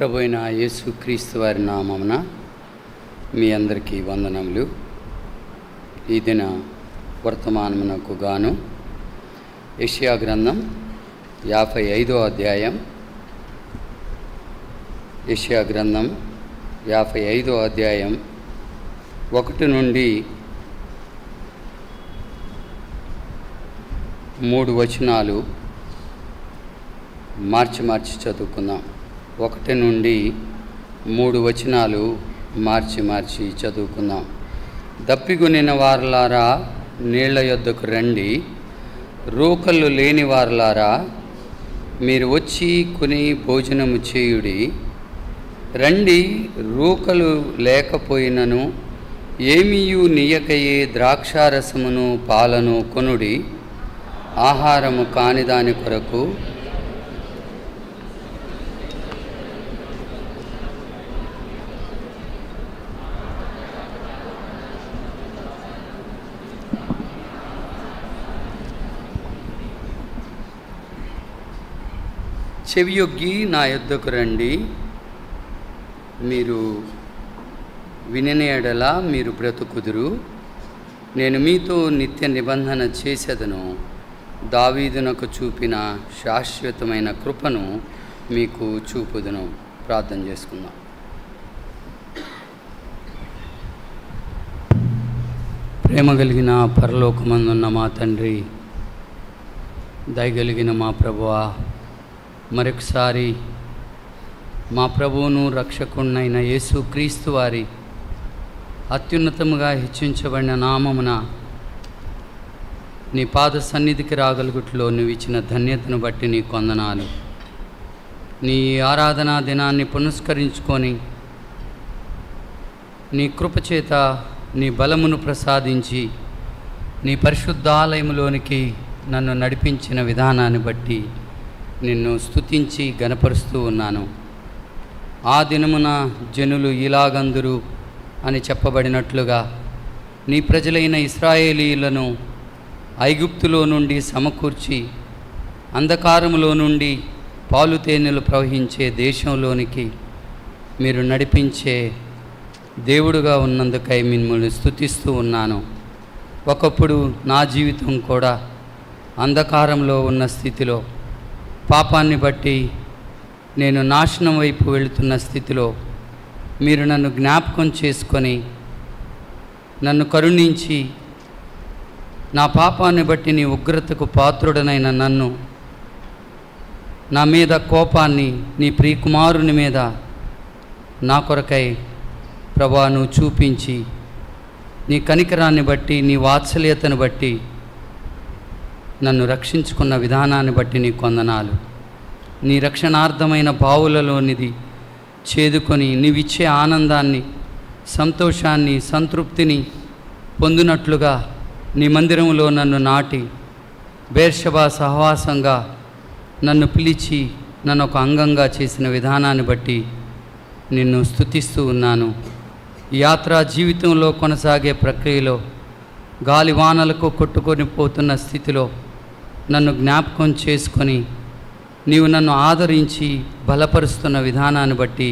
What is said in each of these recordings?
ప్రభు అయిన యేసుక్రీస్తు వారి నామమున మీ అందరికీ వందనములు. ఈ దిన వర్తమానమునకు గాను యెషయా గ్రంథం 55వ అధ్యాయం. యెషయా గ్రంథం 55వ అధ్యాయం 1 నుండి 3 వచనాలు మార్చి చదువుకుందాం. 1 నుండి 3 వచనాలు మార్చి చదువుకుందాం. దప్పిగొనిన వారలారా నీళ్ల యొద్దకు రండి, రోకళ్ళు లేని వారలారా మీరు వచ్చి కొని భోజనము చేయుడి. రండి, రోకలు లేకపోయినను ఏమీయు నీయకయే ద్రాక్షారసమును పాలను కొనుడి. ఆహారము కాని దాని కొరకు చెవియొగ్గి నా యొద్దకు రండి, మీరు వినిన ఎడల మీరు బ్రతుకుదురు. నేను మీతో నిత్య నిబంధన చేసేదను, దావీదునకు చూపిన శాశ్వతమైన కృపను మీకు చూపుదును. ప్రార్థన చేసుకుందాం. ప్రేమ కలిగిన పరలోకమందున్న మా తండ్రి, దయగలిగిన మా ప్రభువా, మరొకసారి మా ప్రభువును రక్షకుడినైన యేసుక్రీస్తు వారి అత్యున్నతముగా హెచ్చించబడిన నామమున నీ పాద సన్నిధికి రాగలుగుట్లో నువ్వు ఇచ్చిన ధన్యతను బట్టి నీ కొందనాలు. నీ ఆరాధనా దినాన్ని పునస్కరించుకొని నీ కృపచేత నీ బలమును ప్రసాదించి నీ పరిశుద్ధాలయములోనికి నన్ను నడిపించిన విధానాన్ని బట్టి నిన్ను స్తుతించి గణపరుస్తూ ఉన్నాను. ఆ దినమున జనులు ఇలాగందురు అని చెప్పబడినట్లుగా నీ ప్రజలైన ఇశ్రాయేలీయులను ఐగుప్తులో నుండి సమకూర్చి అంధకారములో నుండి పాలు తేనెలు ప్రవహించే దేశంలోనికి మీరు నడిపించే దేవుడుగా ఉన్నందుకై మిమ్మల్ని స్తుతిస్తూ ఉన్నాను. ఒకప్పుడు నా జీవితం కూడా అంధకారంలో ఉన్న స్థితిలో, పాపాన్ని బట్టి నేను నాశనం వైపు వెళుతున్న స్థితిలో మీరు నన్ను జ్ఞాపకం చేసుకొని నన్ను కరుణించి నా పాపాన్ని బట్టి నీ ఉగ్రతకు పాత్రుడనైన నన్ను, నా మీద కోపాన్ని నీ ప్రియకుమారుని మీద నా కొరకై ప్రభా నువ్వు చూపించి నీ కనికరాన్ని బట్టి నీ వాత్సల్యతను బట్టి నన్ను రక్షించుకున్న విధానాన్ని బట్టి నీ కొందనాలు. నీ రక్షణార్థమైన బావులలోనిది చేదుకొని నీవిచ్చే ఆనందాన్ని, సంతోషాన్ని, సంతృప్తిని పొందినట్లుగా నీ మందిరంలో నన్ను నాటి బేర్షబా సహవాసంగా నన్ను పిలిచి నన్ను ఒక అంగంగా చేసిన విధానాన్ని బట్టి నిన్ను స్తుతిస్తూ ఉన్నాను. యాత్రా జీవితంలో కొనసాగే ప్రక్రియలో గాలివానలకు కొట్టుకొని పోతున్న స్థితిలో నన్ను జ్ఞాపకం చేసుకొని నీవు నన్ను ఆదరించి బలపరుస్తున్న విధానాన్ని బట్టి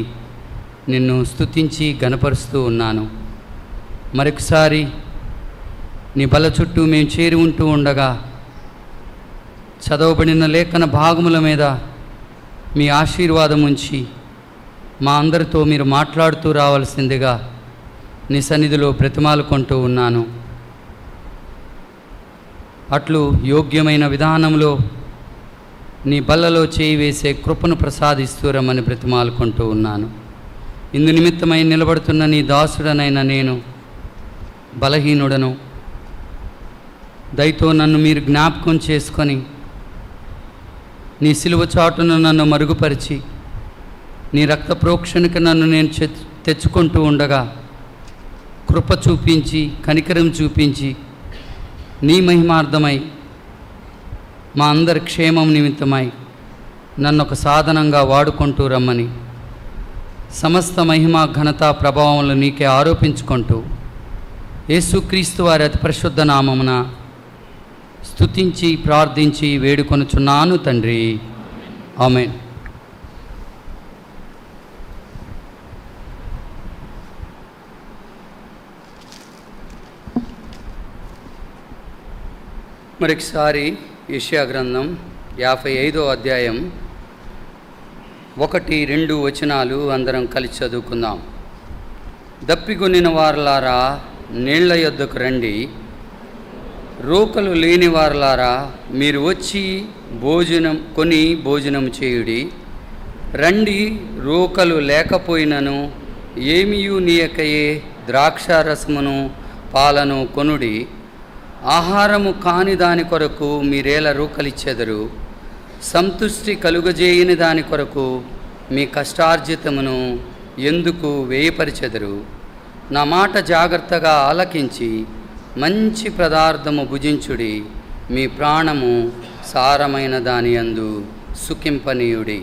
నిన్ను స్తుతించి గణపరుస్తూ ఉన్నాను. మరొకసారి నీ బల చుట్టూ మేము చేరి ఉంటూ ఉండగా చదవబడిన లేఖన భాగముల మీద మీ ఆశీర్వాదం ఉంచి మా అందరితో మీరు మాట్లాడుతూ రావాల్సిందిగా నీ సన్నిధిలో బ్రతిమాలుకుంటూ ఉన్నాను. అట్లు యోగ్యమైన విధానంలో నీ బల్లలో చేయి వేసే కృపను ప్రసాదిస్తూ రమ్మని బ్రతిమాలుకుంటూ ఉన్నాను. ఇందు నిమిత్తమై నిలబడుతున్న నీ దాసుడనైన నేను బలహీనుడను. దయతో నన్ను మీరు జ్ఞాపకం చేసుకొని నీ సిలువ చాటును నన్ను మరుగుపరిచి నీ రక్త ప్రోక్షణకి నన్ను నేను తెచ్చుకుంటూ ఉండగా కృప చూపించి, కనికరం చూపించి నీ మహిమార్థమై మా అందరి క్షేమం నిమిత్తమై నన్ను ఒక సాధనంగా వాడుకుంటూ రమ్మని సమస్త మహిమ, ఘనత, ప్రభావములు నీకే ఆరోపించుకుంటూ యేసుక్రీస్తు వారి అతి పరిశుద్ధ నామమున స్తుతించి ప్రార్థించి వేడుకొనుచున్నాను తండ్రి. ఆమేన్. మరొకసారి యెషయా గ్రంథం 55వ అధ్యాయం 1-2 వచనాలు అందరం కలిసి చదువుకుందాం. దప్పిగొనిన వారలారా నీళ్ల యొద్దకు రండి, రోకలు లేని వారలారా మీరు వచ్చి భోజనం చేయుడి. రండి, రోకలు లేకపోయినను ఏమియు నీయకయే ద్రాక్షారసమును పాలను కొనుడి. ఆహారము కాని దాని కొరకు మీరేలా రోకలిచ్చెదరు? సంతుష్టి కలుగజేయని దాని కొరకు మీ కష్టార్జితమును ఎందుకు వేయపరిచెదరు? నా మాట జాగ్రత్తగా ఆలకించి మంచి పదార్థము భుజించుడి. మీ ప్రాణము సారమైన దాని యందు సుఖింపనీయుడి.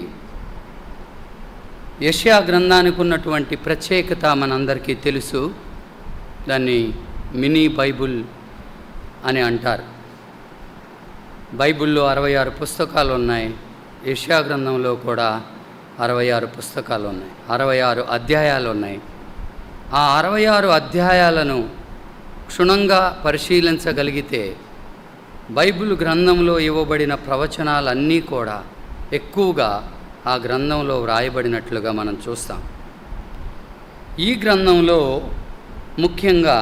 యెషయా గ్రంథానికి ఉన్నటువంటి ప్రత్యేకత మనందరికీ తెలుసు. దాన్ని మినీ బైబుల్ అని అంటారు. బైబిల్లో 66 పుస్తకాలు ఉన్నాయి. యెషయా గ్రంథంలో కూడా 66 పుస్తకాలు ఉన్నాయి, 66 అధ్యాయాలు ఉన్నాయి. ఆ 66 అధ్యాయాలను క్షుణ్ణంగా పరిశీలించగలిగితే బైబిల్ గ్రంథంలో ఇవ్వబడిన ప్రవచనాలన్నీ కూడా ఎక్కువగా ఆ గ్రంథంలో వ్రాయబడినట్లుగా మనం చూస్తాం. ఈ గ్రంథంలో ముఖ్యంగా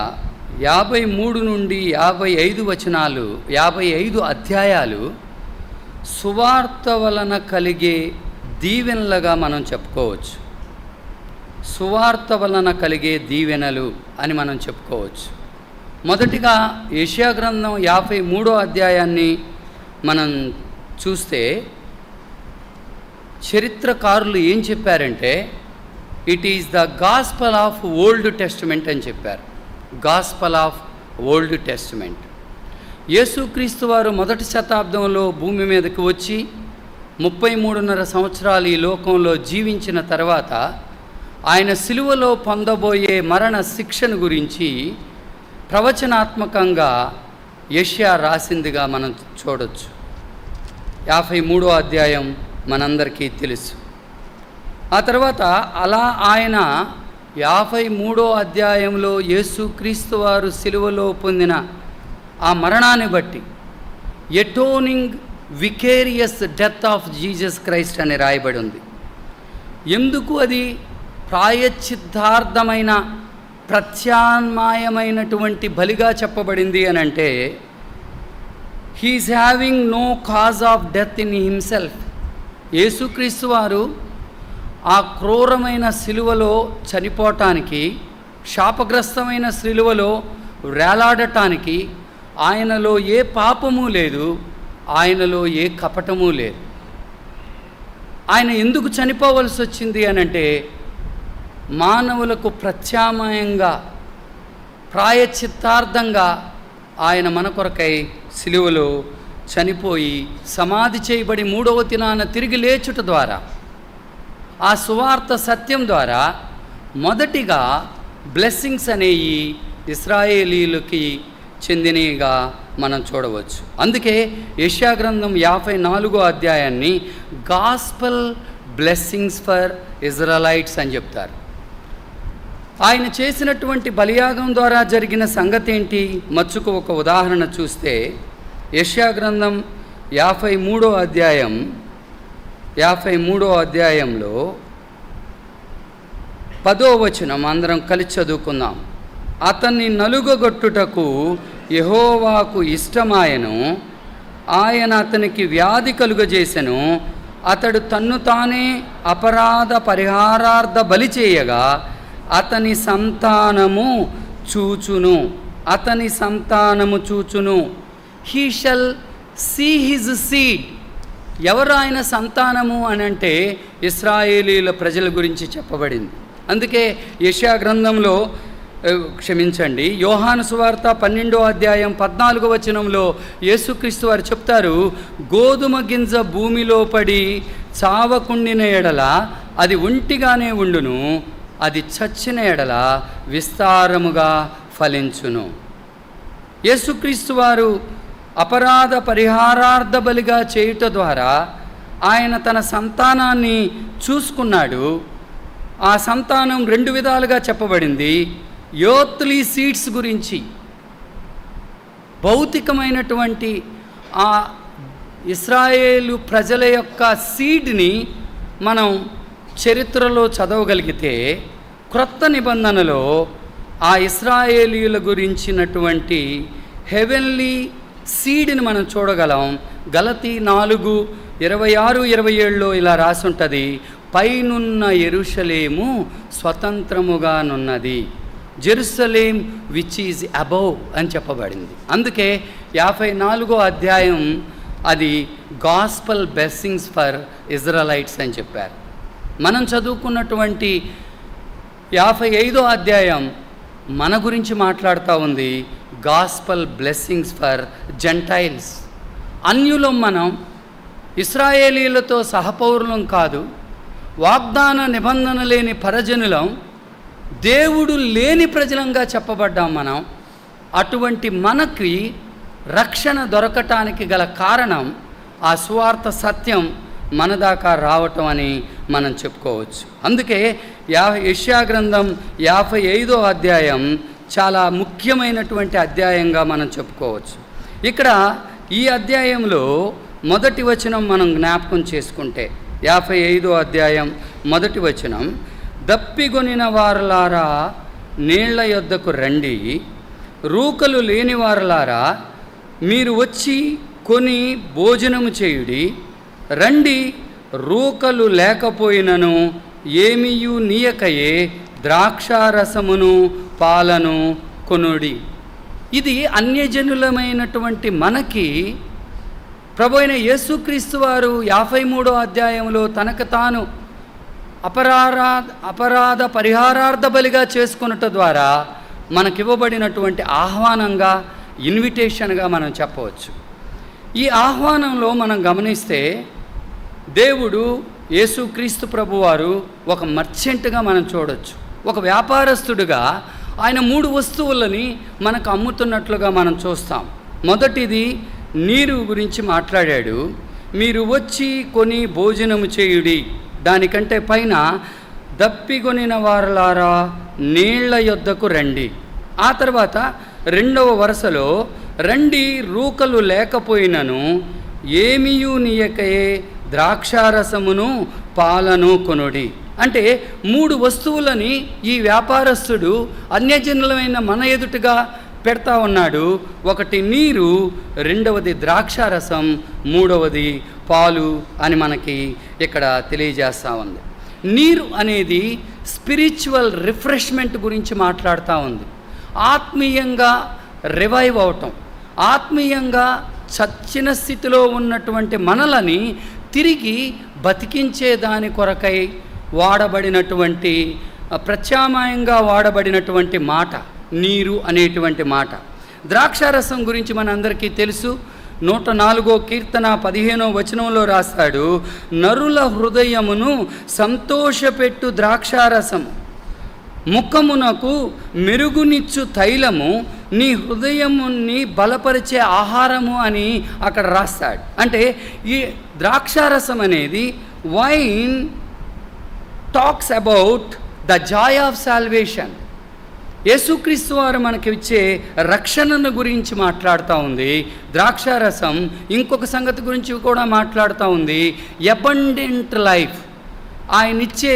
53 నుండి 55 వచనాలు, 55 అధ్యాయాలు సువార్త వలన కలిగే దీవెనలుగా మనం చెప్పుకోవచ్చు. సువార్త వలన కలిగే దీవెనలు అని మనం చెప్పుకోవచ్చు. మొదటిగా యెషయా గ్రంథం 53వ అధ్యాయాన్ని మనం చూస్తే చరిత్రకారులు ఏం చెప్పారంటే it is the gospel of old testament అని చెప్పారు. Gospel of old testament. యేసుక్రీస్తు వారు మొదటి శతాబ్దంలో భూమి మీదకి వచ్చి 33.5 సంవత్సరాలు ఈ లోకంలో జీవించిన తర్వాత ఆయన సిలువలో పొందబోయే మరణ శిక్షను గురించి ప్రవచనాత్మకంగా యెషయా రాసిందిగా మనం చూడొచ్చు. 53వ అధ్యాయం మనందరికీ తెలుసు. ఆ తర్వాత అలా ఆయన 53వ అధ్యాయంలో యేసుక్రీస్తు వారు సిలువలో పొందిన ఆ మరణాన్ని బట్టి atoning vicarious death of Jesus Christ అని రాయబడి ఉంది. ఎందుకు అది ప్రాయశ్చిత్తార్థమైన ప్రత్యామ్నాయమైనటువంటి బలిగా చెప్పబడింది అని అంటే he is having no cause of death in himself. యేసుక్రీస్తు వారు ఆ క్రూరమైన సిలువలో చనిపోవటానికి, శాపగ్రస్తమైన సిలువలో వేలాడటానికి ఆయనలో ఏ పాపము లేదు, ఆయనలో ఏ కపటము లేదు. ఆయన ఎందుకు చనిపోవలసి వచ్చింది అనంటే మానవులకు ప్రత్యామ్నాయంగా, ప్రాయశ్చిత్తార్థంగా ఆయన మన కొరకై సిలువలో చనిపోయి సమాధి చేయబడి 3వ దినాన తిరిగి లేచుట ద్వారా, ఆ సువార్త సత్యం ద్వారా మొదటిగా బ్లెస్సింగ్స్ అనేవి ఇశ్రాయేలీలకి చెందినవిగా మనం చూడవచ్చు. అందుకే యెషయా గ్రంథం 54వ అధ్యాయాన్ని గాస్పల్ బ్లెస్సింగ్స్ ఫర్ ఇజ్రాయలైట్స్ అని చెప్తారు. ఆయన చేసినటువంటి బలియాగం ద్వారా జరిగిన సంగతి ఏంటి? మచ్చుకు ఒక ఉదాహరణ చూస్తే యెషయా గ్రంథం 53వ అధ్యాయంలో 10వ వచనం అందరం కలిసి చదువుకుందాం. అతన్ని నలుగగొట్టుటకు యెహోవాకు ఇష్టమాయను, ఆయన అతనికి వ్యాధి కలుగజేసెను. అతడు తన్ను తానే అపరాధ పరిహారార్థ బలి చేయగా అతని సంతానము చూచును. He shall see his seed. ఎవరు ఆయన సంతానము అని అంటే ఇశ్రాయేలీల ప్రజల గురించి చెప్పబడింది. అందుకే యెషయా గ్రంథంలో యోహాను సువార్త 12వ అధ్యాయం 14వ వచనంలో యేసుక్రీస్తు వారు చెప్తారు, గోధుమ గింజ భూమిలో పడి చావకుండిన ఎడల అది ఒంటిగానే ఉండును, అది చచ్చిన ఎడల విస్తారముగా ఫలించును. యేసుక్రీస్తు వారు అపరాధ పరిహారార్థ బలిగా చేయుట ద్వారా ఆయన తన సంతానాన్ని చూసుకున్నాడు. ఆ సంతానం 2 విధాలుగా చెప్పబడింది. ఎర్త్లీ సీడ్స్ గురించి, భౌతికమైనటువంటి ఆ ఇశ్రాయేలు ప్రజల యొక్క సీడ్ని మనం చరిత్రలో చదవగలిగితే క్రొత్త నిబంధనలో ఆ ఇశ్రాయేలీయుల గురించినటువంటి హెవెన్లీ సీడ్ని మనం చూడగలం. గలతీ 4:26-27లో ఇలా రాసుంటుంది, పైనున్న యెరూషలేము స్వతంత్రముగానున్నది, జెరూసలేం విచ్ ఈజ్ అబౌవ్ అని చెప్పబడింది. అందుకే 54వ అధ్యాయం అది గాస్పల్ బ్లెస్సింగ్స్ ఫర్ ఇజ్రాయలైట్స్ అని చెప్పారు. మనం చదువుకున్నటువంటి 55వ అధ్యాయం మన గురించి మాట్లాడుతూ ఉంది, గాస్పల్ బ్లెస్సింగ్స్ ఫర్ జెంటైల్స్. అన్యులం మనం, ఇశ్రాయేలీలతో సహపౌరులం కాదు, వాగ్దాన నిబంధన లేని పరజనులం, దేవుడు లేని ప్రజలంగా చెప్పబడ్డాం మనం. అటువంటి మనకి రక్షణ దొరకటానికి గల కారణం ఆ సువార్త సత్యం మన దాకా రావటం అని మనం చెప్పుకోవచ్చు. అందుకే యెషయా గ్రంథం 55వ అధ్యాయం చాలా ముఖ్యమైనటువంటి అధ్యాయంగా మనం చెప్పుకోవచ్చు. ఇక్కడ ఈ అధ్యాయంలో మొదటి వచనం మనం జ్ఞాపకం చేసుకుంటే 55వ అధ్యాయం మొదటి వచనం, దప్పిగొనిన వారలారా నీళ్ల యొద్దకు రండి, రూకలు లేని వారలారా మీరు వచ్చి కొని భోజనము చేయుడి, రండి రూకలు లేకపోయినను ఏమియు నీయకయే ద్రాక్షారసమును పాలను కొనుడి. ఇది అన్యజనులమైనటువంటి మనకి ప్రభువైన యేసుక్రీస్తు వారు 53వ అధ్యాయంలో తనకు తాను అపరాధ పరిహారార్థ బలిగా చేసుకొనుట ద్వారా మనకివ్వబడినటువంటి ఆహ్వానంగా, ఇన్విటేషన్గా మనం చెప్పవచ్చు. ఈ ఆహ్వానంలో మనం గమనిస్తే దేవుడు యేసుక్రీస్తు ప్రభువారు ఒక మర్చెంట్గా మనం చూడొచ్చు. ఒక వ్యాపారస్తుడిగా ఆయన 3 వస్తువులని మనకు అమ్ముతున్నట్లుగా మనం చూస్తాం. మొదటిది నీరు గురించి మాట్లాడాడు, మీరు వచ్చి కొని భోజనము చేయుడి. దానికంటే పైన దప్పిగొనిన వారలారా నీళ్ల యొద్దకు రండి. ఆ తర్వాత 2వ వరుసలో రండి రూకలు లేకపోయినను ఏమియు నీయకయే ద్రాక్షారసమును పాలను కొనుడి. అంటే 3 వస్తువులని ఈ వ్యాపారస్తుడు అన్యజనులమైన మన ఎదుటిగా పెడతా ఉన్నాడు. ఒకటి నీరు, 2వది ద్రాక్షారసం, 3వది పాలు అని మనకి ఇక్కడ తెలియజేస్తూ ఉంది. నీరు అనేది స్పిరిచువల్ రిఫ్రెష్మెంట్ గురించి మాట్లాడుతూ ఉంది. ఆత్మీయంగా రివైవ్ అవటం, ఆత్మీయంగా చచ్చిన స్థితిలో ఉన్నటువంటి మనలని తిరిగి బతికించే దాని కొరకై వాడబడినటువంటి, ప్రత్యామ్నాయంగా వాడబడినటువంటి మాట నీరు అనేటువంటి మాట. ద్రాక్షారసం గురించి మనందరికీ తెలుసు. 104వ కీర్తన 15వ వచనంలో రాస్తాడు, నరుల హృదయమును సంతోషపెట్టు ద్రాక్షారసము, ముఖమునకు మెరుగునిచ్చు తైలము, నీ హృదయముని బలపరిచే ఆహారము అని అక్కడ రాస్తాడు. అంటే ఈ ద్రాక్షారసం అనేది wine talks about the Joy of salvation. యేసుక్రీస్తు వారు మనకి ఇచ్చే రక్షణను గురించి మాట్లాడుతూ ఉంది. ద్రాక్షారసం ఇంకొక సంగతి గురించి కూడా మాట్లాడుతూ ఉంది, అబండెంట్ లైఫ్, ఆయన ఇచ్చే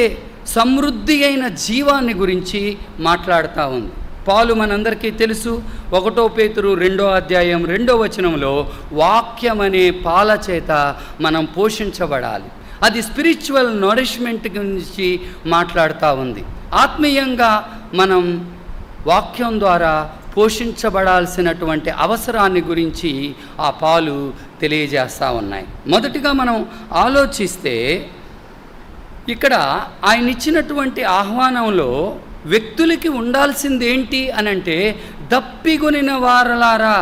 సమృద్ధి అయిన జీవాన్ని గురించి మాట్లాడుతూ ఉంది. పాలు మనందరికీ తెలుసు, 1 పేతురు 2వ అధ్యాయం 2వ వచనంలో వాక్యం అనే పాల చేత మనం పోషించబడాలి. అది స్పిరిచువల్ నరిష్మెంట్ గురించి మాట్లాడుతూ ఉంది. ఆత్మీయంగా మనం వాక్యం ద్వారా పోషించబడాల్సినటువంటి అవసరాన్ని గురించి ఆ పాలు తెలియజేస్తూ ఉన్నాయి. మొదటిగా మనం ఆలోచిస్తే ఇక్కడ ఆయన ఇచ్చినటువంటి ఆహ్వానంలో వ్యక్తులకి ఉండాల్సింది ఏంటి అనంటే, దప్పిగొనిన వారలారా,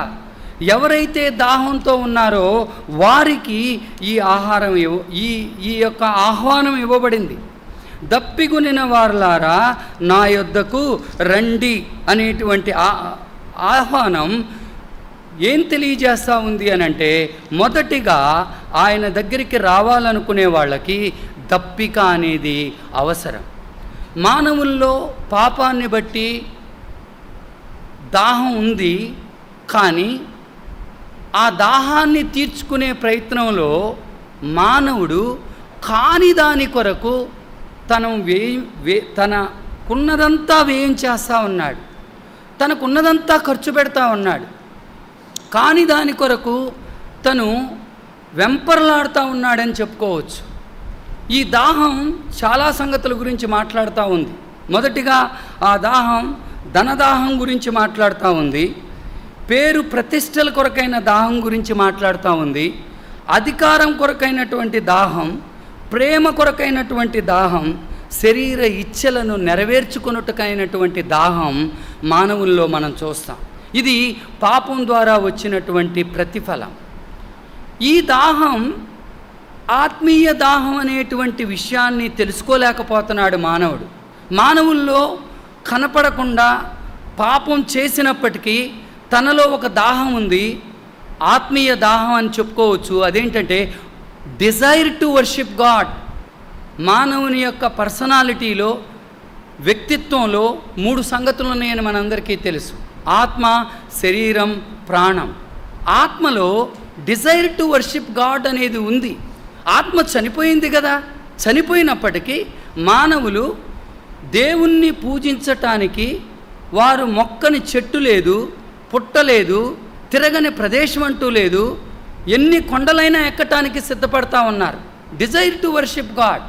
ఎవరైతే దాహంతో ఉన్నారో వారికి ఈ ఆహారం ఈ యొక్క ఆహ్వానం ఇవ్వబడింది. దప్పిగొనిన వారలారా నా యొద్దకు రండి అనేటువంటి ఆహ్వానం ఏం తెలియజేస్తూ ఉంది అనంటే, మొదటిగా ఆయన దగ్గరికి రావాలనుకునే వాళ్ళకి దప్పిక అనేది అవసరం. మానవుల్లో పాపాన్ని బట్టి దాహం ఉంది, కానీ ఆ దాహాన్ని తీర్చుకునే ప్రయత్నంలో మానవుడు కాని దాని కొరకు తనకున్నదంతా వ్యయం చేస్తూ ఉన్నాడు, తనకున్నదంతా ఖర్చు పెడతా ఉన్నాడు. కాని దాని కొరకు తను వెంపర్లాడుతూ ఉన్నాడని చెప్పుకోవచ్చు. ఈ దాహం చాలా సంగతుల గురించి మాట్లాడుతూ ఉంది. మొదటిగా ఆ దాహం ధనదాహం గురించి మాట్లాడుతూ ఉంది, పేరు ప్రతిష్టల కొరకైన దాహం గురించి మాట్లాడుతూ ఉంది, అధికారం కొరకైనటువంటి దాహం, ప్రేమ కొరకైనటువంటి దాహం, శరీర ఇచ్ఛలను నెరవేర్చుకున్నట్టుకైనటువంటి దాహం మానవుల్లో మనం చూస్తాం. ఇది పాపం ద్వారా వచ్చినటువంటి ప్రతిఫలం. ఈ దాహం ఆత్మీయ దాహం అనేటువంటి విషయాన్ని తెలుసుకోలేకపోతున్నాడు మానవుడు. మానవుల్లో కనపడకుండా పాపం చేసినప్పటికీ తనలో ఒక దాహం ఉంది, ఆత్మీయ దాహం అని చెప్పుకోవచ్చు. అదేంటంటే డిజైర్ టు వర్షిప్ గాడ్. మానవుని యొక్క పర్సనాలిటీలో, వ్యక్తిత్వంలో 3 సంగతులు ఉన్నాయని మనందరికీ తెలుసు: ఆత్మ, శరీరం, ప్రాణం. ఆత్మలో డిజైర్ టు వర్షిప్ గాడ్ అనేది ఉంది. ఆత్మ చనిపోయింది కదా, చనిపోయినప్పటికీ మానవులు దేవుణ్ణి పూజించటానికి వారు మొక్కని చెట్టు లేదు, పుట్టలేదు, తిరగని ప్రదేశం అంటూ లేదు, ఎన్ని కొండలైనా ఎక్కటానికి సిద్ధపడతా ఉన్నారు. Desire to worship God.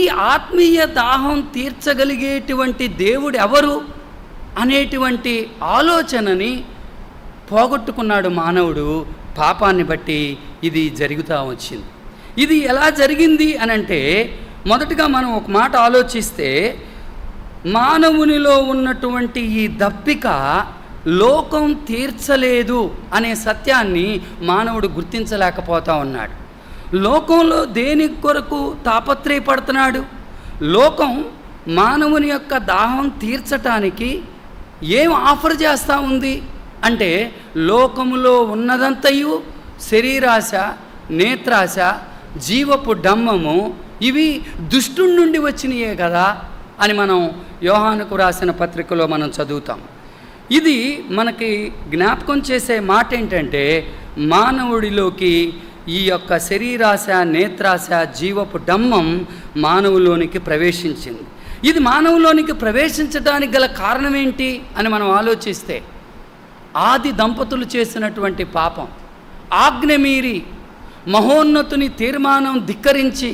ఈ ఆత్మీయ దాహం తీర్చగలిగేటువంటి దేవుడు ఎవరు అనేటువంటి ఆలోచనని పోగొట్టుకున్నాడు మానవుడు. పాపాన్ని బట్టి ఇది జరుగుతూ వచ్చింది. ఇది ఎలా జరిగింది అనంటే, మొదటగా మనం ఒక మాట ఆలోచిస్తే, మానవునిలో ఉన్నటువంటి ఈ దప్పిక లోకం తీర్చలేదు అనే సత్యాన్ని మానవుడు గుర్తించలేకపోతా ఉన్నాడు. లోకంలో దేని కొరకు తాపత్రయపడుతున్నాడు? లోకం మానవుని యొక్క దాహం తీర్చటానికి ఏం ఆఫర్ చేస్తూ ఉంది అంటే, లోకములో ఉన్నదంతయు శరీరాశ, నేత్రాశ, జీవపు డమ్మము, ఇవి దుష్టుడి నుండి వచ్చినాయే కదా అని మనం యోహానుకు రాసిన పత్రికలో మనం చదువుతాం. ఇది మనకి జ్ఞాపకం చేసే మాట ఏంటంటే, మానవుడిలోకి ఈ యొక్క శరీరాశ, నేత్రాశ, జీవపు డమ్మం మానవులోనికి ప్రవేశించింది. ఇది మానవులోనికి ప్రవేశించడానికి గల కారణం ఏంటి అని మనం ఆలోచిస్తే, ఆది దంపతులు చేసినటువంటి పాపం, ఆజ్ఞమీరి మహోన్నతుని తీర్మానం ధిక్కరించి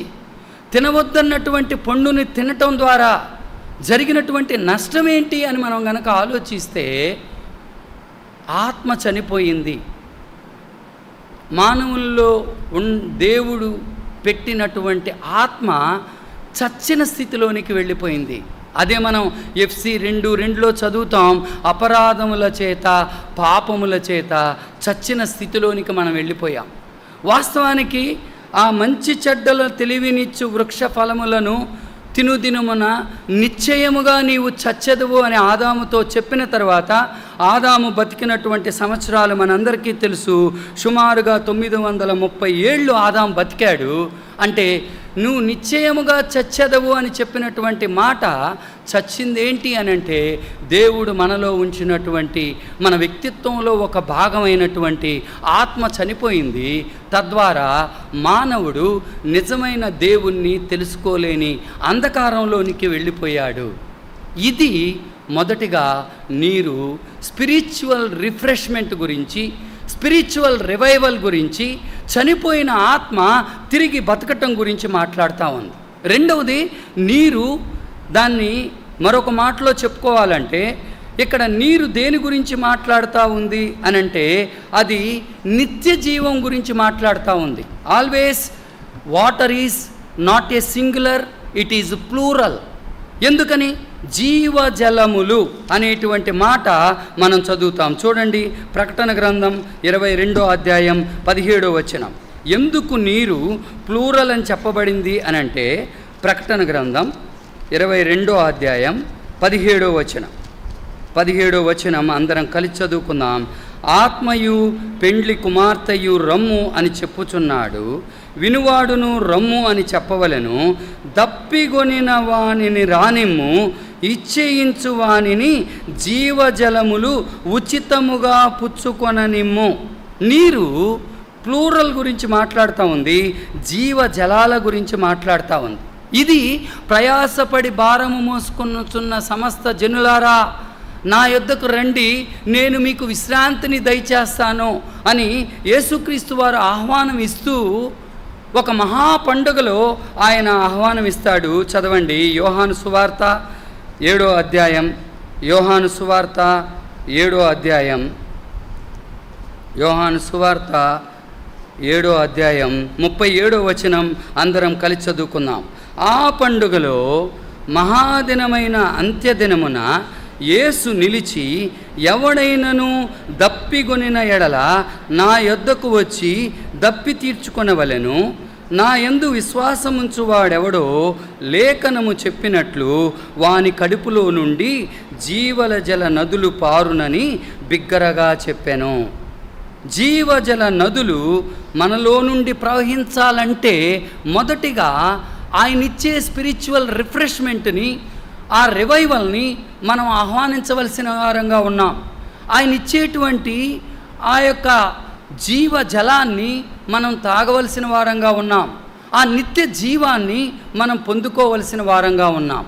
తినవద్దన్నటువంటి పండుని తినటం ద్వారా జరిగినటువంటి నష్టం ఏంటి అని మనం గనక ఆలోచిస్తే, ఆత్మ చనిపోయింది. మానవుల్లో దేవుడు పెట్టినటువంటి ఆత్మ చచ్చిన స్థితిలోనికి వెళ్ళిపోయింది. అదే మనం FC 2:2లో చదువుతాం, అపరాధముల చేత, పాపముల చేత చచ్చిన స్థితిలోనికి మనం వెళ్ళిపోయాం. వాస్తవానికి ఆ మంచి చెడ్డల తెలివినిచ్చు వృక్ష ఫలములను తినుదినమున నిశ్చయముగా నీవు చచ్చెదవు అని ఆదాముతో చెప్పిన తర్వాత, ఆదాము బతికినటువంటి సంవత్సరాలు మనందరికీ తెలుసు. సుమారుగా 930 ఏళ్ళు ఆదాము బతికాడు. అంటే నువ్వు నిశ్చయముగా చచ్చెదవు అని చెప్పినటువంటి మాట చచ్చింది ఏంటి అని అంటే, దేవుడు మనలో ఉంచినటువంటి, మన వ్యక్తిత్వంలో ఒక భాగమైనటువంటి ఆత్మ చనిపోయింది. తద్వారా మానవుడు నిజమైన దేవుణ్ణి తెలుసుకోలేని అంధకారంలోనికి వెళ్ళిపోయాడు. ఇది మొదటిగా నీరు స్పిరిచువల్ రిఫ్రెష్మెంట్ గురించి, స్పిరిచువల్ రివైవల్ గురించి, చనిపోయిన ఆత్మ తిరిగి బతకటం గురించి మాట్లాడుతూ ఉంది. రెండవది నీరు, దాన్ని మరొక మాటలో చెప్పుకోవాలంటే, ఇక్కడ నీరు దేని గురించి మాట్లాడుతూ ఉంది అనంటే, అది నిత్య జీవం గురించి మాట్లాడుతూ ఉంది. Always water is not a singular, it is plural. ఎందుకని? జీవజలములు అనేటువంటి మాట మనం చదువుతాం. చూడండి, ప్రకటన గ్రంథం 22వ అధ్యాయం 17వ వచనం. ఎందుకు నీరు ప్లూరల్ అని చెప్పబడింది అనంటే, ప్రకటన గ్రంథం 22వ అధ్యాయం 17వ వచనం. 17వ వచనం అందరం కలిసి చదువుకుందాం. ఆత్మయు పెండ్లి కుమార్తెయు రమ్ము అని చెప్పుచున్నాడు, వినువాడును రమ్ము అని చెప్పవలెను. దప్పిగొనిన వానిని రానిమ్ము, ఇచ్చేయించు వానిని జీవజలములు ఉచితముగా పుచ్చుకొననిమ్ము. నీరు ప్లూరల్ గురించి మాట్లాడుతూ ఉంది, జీవ జలాల గురించి మాట్లాడుతూ ఉంది. ఇది ప్రయాసపడి భారము మోసుకొనుచున్న సమస్త జనులారా నా యొద్దకు రండి, నేను మీకు విశ్రాంతిని దయచేస్తాను అని యేసుక్రీస్తు వారు ఆహ్వానం ఇస్తూ ఒక మహా పండుగలో ఆయన ఆహ్వానం ఇస్తాడు. చదవండి, యోహాను సువార్త 7వ అధ్యాయం. యోహాను సువార్త 7వ అధ్యాయం. యోహాను సువార్త 7వ అధ్యాయం 37వ వచనం అందరం కలిసి చదువుకుందాం. ఆ పండుగలో మహాదినమైన అంత్యదినమున యేసు నిలిచి, ఎవడైనను దప్పిగొనిన ఎడల నా యొద్దకు వచ్చి దప్పి తీర్చుకొనవలెను. నా యందు విశ్వాసముంచువాడెవడో లేఖనము చెప్పినట్లు వాని కడుపులో నుండి జీవజల నదులు పారునని బిగ్గరగా చెప్పెను. జీవజల నదులు మనలో నుండి ప్రవహించాలంటే మొదటిగా ఆయన ఇచ్చే స్పిరిచువల్ రిఫ్రెష్మెంట్ని, ఆ రివైవల్ని మనం ఆహ్వానించవలసిన వారంగా ఉన్నాం. ఆయన ఇచ్చేటువంటి ఆ యొక్క జీవ జలాన్ని మనం తాగవలసిన వారంగా ఉన్నాం. ఆ నిత్య జీవాన్ని మనం పొందుకోవలసిన వారంగా ఉన్నాం.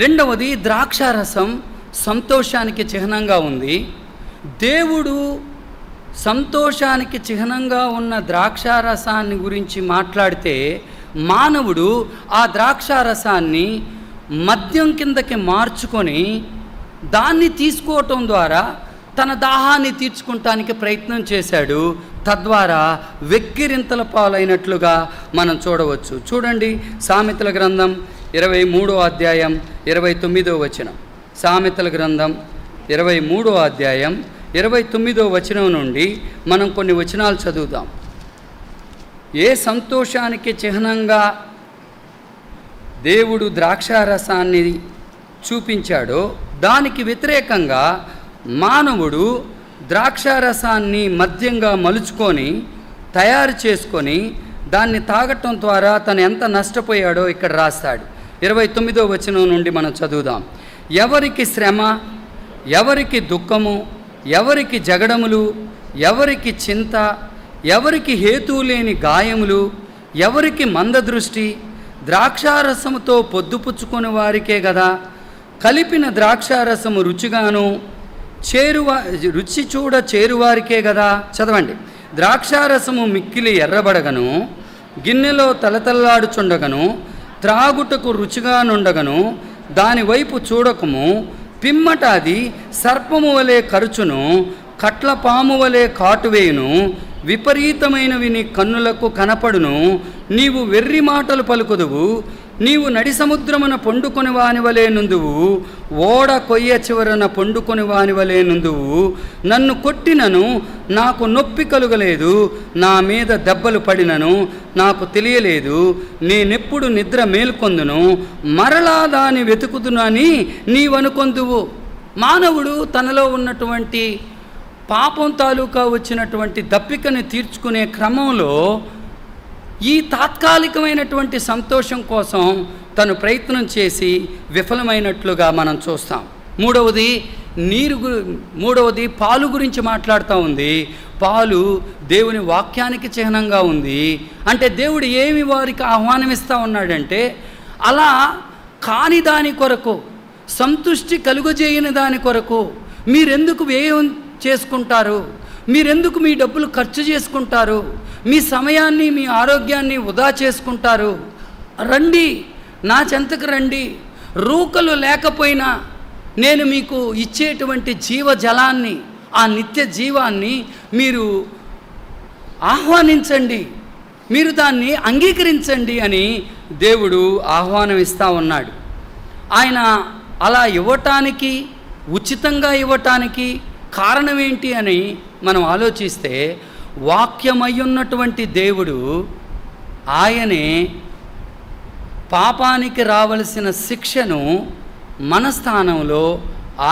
రెండవది, ద్రాక్షారసం సంతోషానికి చిహ్నంగా ఉంది. దేవుడు సంతోషానికి చిహ్నంగా ఉన్న ద్రాక్షారసాన్ని గురించి మాట్లాడితే, మానవుడు ఆ ద్రాక్షారసాన్ని మద్యం కిందకి మార్చుకొని దాన్ని తీసుకోవటం ద్వారా తన దాహాన్ని తీర్చుకుంటానికి ప్రయత్నం చేశాడు. తద్వారా వెక్కిరింతల పాలైనట్లుగా మనం చూడవచ్చు. చూడండి, సామెతల గ్రంథం 23వ అధ్యాయం 29వ వచనం. సామెతల గ్రంథం 23వ అధ్యాయం 29వ వచనం నుండి మనం కొన్ని వచనాలు చదువుదాం. ఏ సంతోషానికి చిహ్నంగా దేవుడు ద్రాక్షారసాన్ని చూపించాడో దానికి వ్యతిరేకంగా మానవుడు ద్రాక్షారసాన్ని మద్యంగా మలుచుకొని తయారు చేసుకొని దాన్ని తాగటం ద్వారా తను ఎంత నష్టపోయాడో ఇక్కడ రాస్తాడు. 29వ వచనం నుండి మనం చదువుదాం. ఎవరికి శ్రమ, ఎవరికి దుఃఖము, ఎవరికి జగడములు, ఎవరికి చింత, ఎవరికి హేతువు లేని గాయములు, ఎవరికి మందదృష్టి, ద్రాక్షారసముతో పొద్దుపుచ్చుకొని వారికే గదా. కలిపిన ద్రాక్షారసము రుచిగాను రుచి చూడ చేరువారికే గదా. చదవండి. ద్రాక్షారసము మిక్కిలి ఎర్రబడగను, గిన్నెలో తలతల్లాడుచుండగను, త్రాగుటకు రుచిగానుండగను, దాని వైపు చూడకము. పిమ్మట అది సర్పము వలె కరుచును, కట్ల పాము వలె కాటువేయును, విపరీతమైనవి నీ కన్నులకు కనపడును. నీవు వెర్రి మాటలు పలుకుదువు, నీవు నడి సముద్రమున పొండుకొని వాని వలె నుందువు, ఓడ కొయ్య చివరన పొండుకొని వాని వలె నుందువు. నన్ను కొట్టినను నాకు నొప్పి కలుగలేదు, నా మీద దెబ్బలు పడినను నాకు తెలియలేదు. నేనెప్పుడు నిద్ర మేల్కొందును, మరలా దాని వెతుకుదునని నీవనుకొందువు. మానవుడు తనలో ఉన్నటువంటి పాపం తాలూకా వచ్చినటువంటి దప్పికని తీర్చుకునే క్రమంలో ఈ తాత్కాలికమైనటువంటి సంతోషం కోసం తను ప్రయత్నం చేసి విఫలమైనట్లుగా మనం చూస్తాం. మూడవది పాలు గురించి మాట్లాడుతూ ఉంది. పాలు దేవుని వాక్యానికి చిహ్నంగా ఉంది. అంటే దేవుడు ఏమి వారికి ఆహ్వానమిస్తూ ఉన్నాడంటే, అలా కాని దాని కొరకు, సంతృష్టి కలుగజేయని దాని కొరకు మీరెందుకు వ్యయం చేసుకుంటారు? మీరెందుకు మీ డబ్బులు ఖర్చు చేసుకుంటారు? మీ సమయాన్ని, మీ ఆరోగ్యాన్ని వృధా చేసుకుంటారు? రండి, నా చెంతకు రండి. రూకలు లేకపోయినా నేను మీకు ఇచ్చేటువంటి జీవజలాన్ని, ఆ నిత్య జీవాన్ని మీరు ఆహ్వానించండి, మీరు దాన్ని అంగీకరించండి అని దేవుడు ఆహ్వానం ఇస్తూ ఉన్నాడు. ఆయన అలా ఇవ్వటానికి, ఉచితంగా ఇవ్వటానికి కారణం ఏంటి అని మనం ఆలోచిస్తే, వాక్యమయ్యున్నటువంటి దేవుడు ఆయనే పాపానికి రావలసిన శిక్షను మన స్థానంలో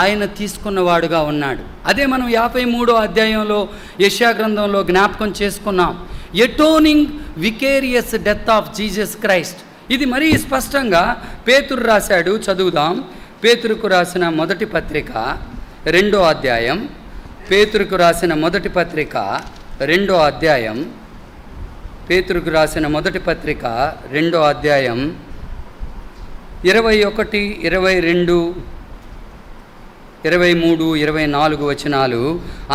ఆయన తీసుకున్నవాడుగా ఉన్నాడు. అదే మనం 53వ అధ్యాయంలో యెషయా గ్రంథంలో జ్ఞాపకం చేసుకున్నాం. Atoning vicarious death of Jesus Christ. ఇది మరీ స్పష్టంగా పేతురు రాశాడు. చదువుదాం. పేతురుకు రాసిన మొదటి పత్రిక 2వ అధ్యాయం పేతురుకు రాసిన మొదటి పత్రిక 2వ అధ్యాయం, పేతురుకు రాసిన మొదటి పత్రిక 2వ అధ్యాయం 21, 22, 23, 24 వచనాలు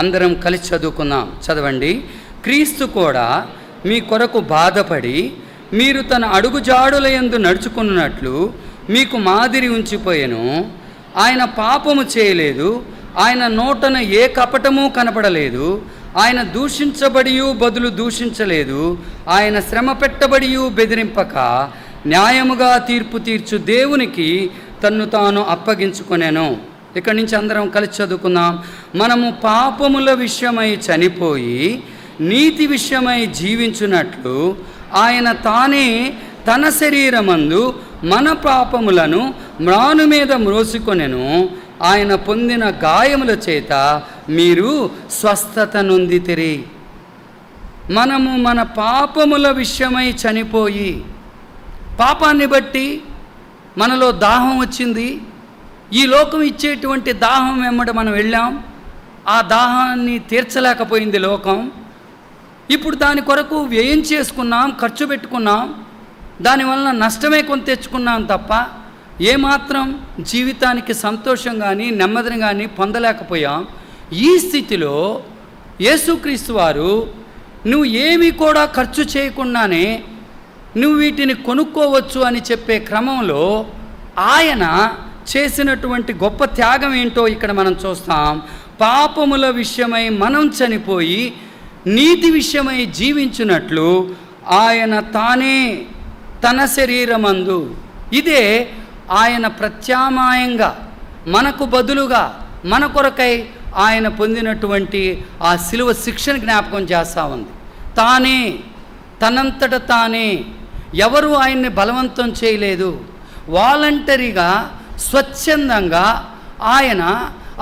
అందరం కలిసి చదువుకుందాం. చదవండి. క్రీస్తు కూడా మీ కొరకు బాధపడి మీరు తన అడుగుజాడుల యందు నడుచుకున్నట్లు మీకు మాదిరి ఉంచిపోయెను. ఆయన పాపము చేయలేదు, ఆయన నోటన ఏ కపటము కనపడలేదు, ఆయన దూషించబడియు బదులు దూషించలేదు, ఆయన శ్రమ పెట్టబడియు బెదిరింపక న్యాయముగా తీర్పు తీర్చు దేవునికి తన్ను తాను అప్పగించుకొనెను. ఇక్కడి నుంచి అందరం కలిసి చదువుకుందాం. మనము పాపముల విషయమై చనిపోయి నీతి విషయమై జీవించున్నట్లు ఆయన తానే తన శరీరమందు మన పాపములను మ్రాను మీద మ్రోసుకొనెను. ఆయన పొందిన గాయముల చేత మీరు స్వస్థత నొందితిరి. మనము మన పాపముల విషయమై చనిపోయి, పాపాన్ని బట్టి మనలో దాహం వచ్చింది. ఈ లోకం ఇచ్చేటువంటి దాహం వెంబడ మనం వెళ్ళాం. ఆ దాహాన్ని తీర్చలేకపోయింది లోకం. ఇప్పుడు దాని కొరకు వ్యయం చేసుకున్నాం, ఖర్చు పెట్టుకున్నాం. దానివలన నష్టమే కొంత తెచ్చుకున్నాం తప్ప ఏమాత్రం జీవితానికి సంతోషం కానీ నెమ్మదిని కానీ పొందలేకపోయాం. ఈ స్థితిలో యేసుక్రీస్తు వారు నువ్వు ఏమీ కూడా ఖర్చు చేయకుండానే నువ్వు వీటిని కొనుక్కోవచ్చు అని చెప్పే క్రమంలో ఆయన చేసినటువంటి గొప్ప త్యాగం ఏంటో ఇక్కడ మనం చూస్తాం. పాపముల విషయమై మనం చనిపోయి నీతి విషయమై జీవించున్నట్లు ఆయన తానే తన శరీరమందు, ఇదే ఆయన ప్రత్యామ్నాయంగా మనకు బదులుగా మన కొరకై ఆయన పొందినటువంటి ఆ శిలువ శిక్షను జ్ఞాపకం చేస్తూ ఉంది. తానే, తనంతట తానే, ఎవరు ఆయన్ని బలవంతం చేయలేదు. వాలంటరీగా స్వచ్ఛందంగా ఆయన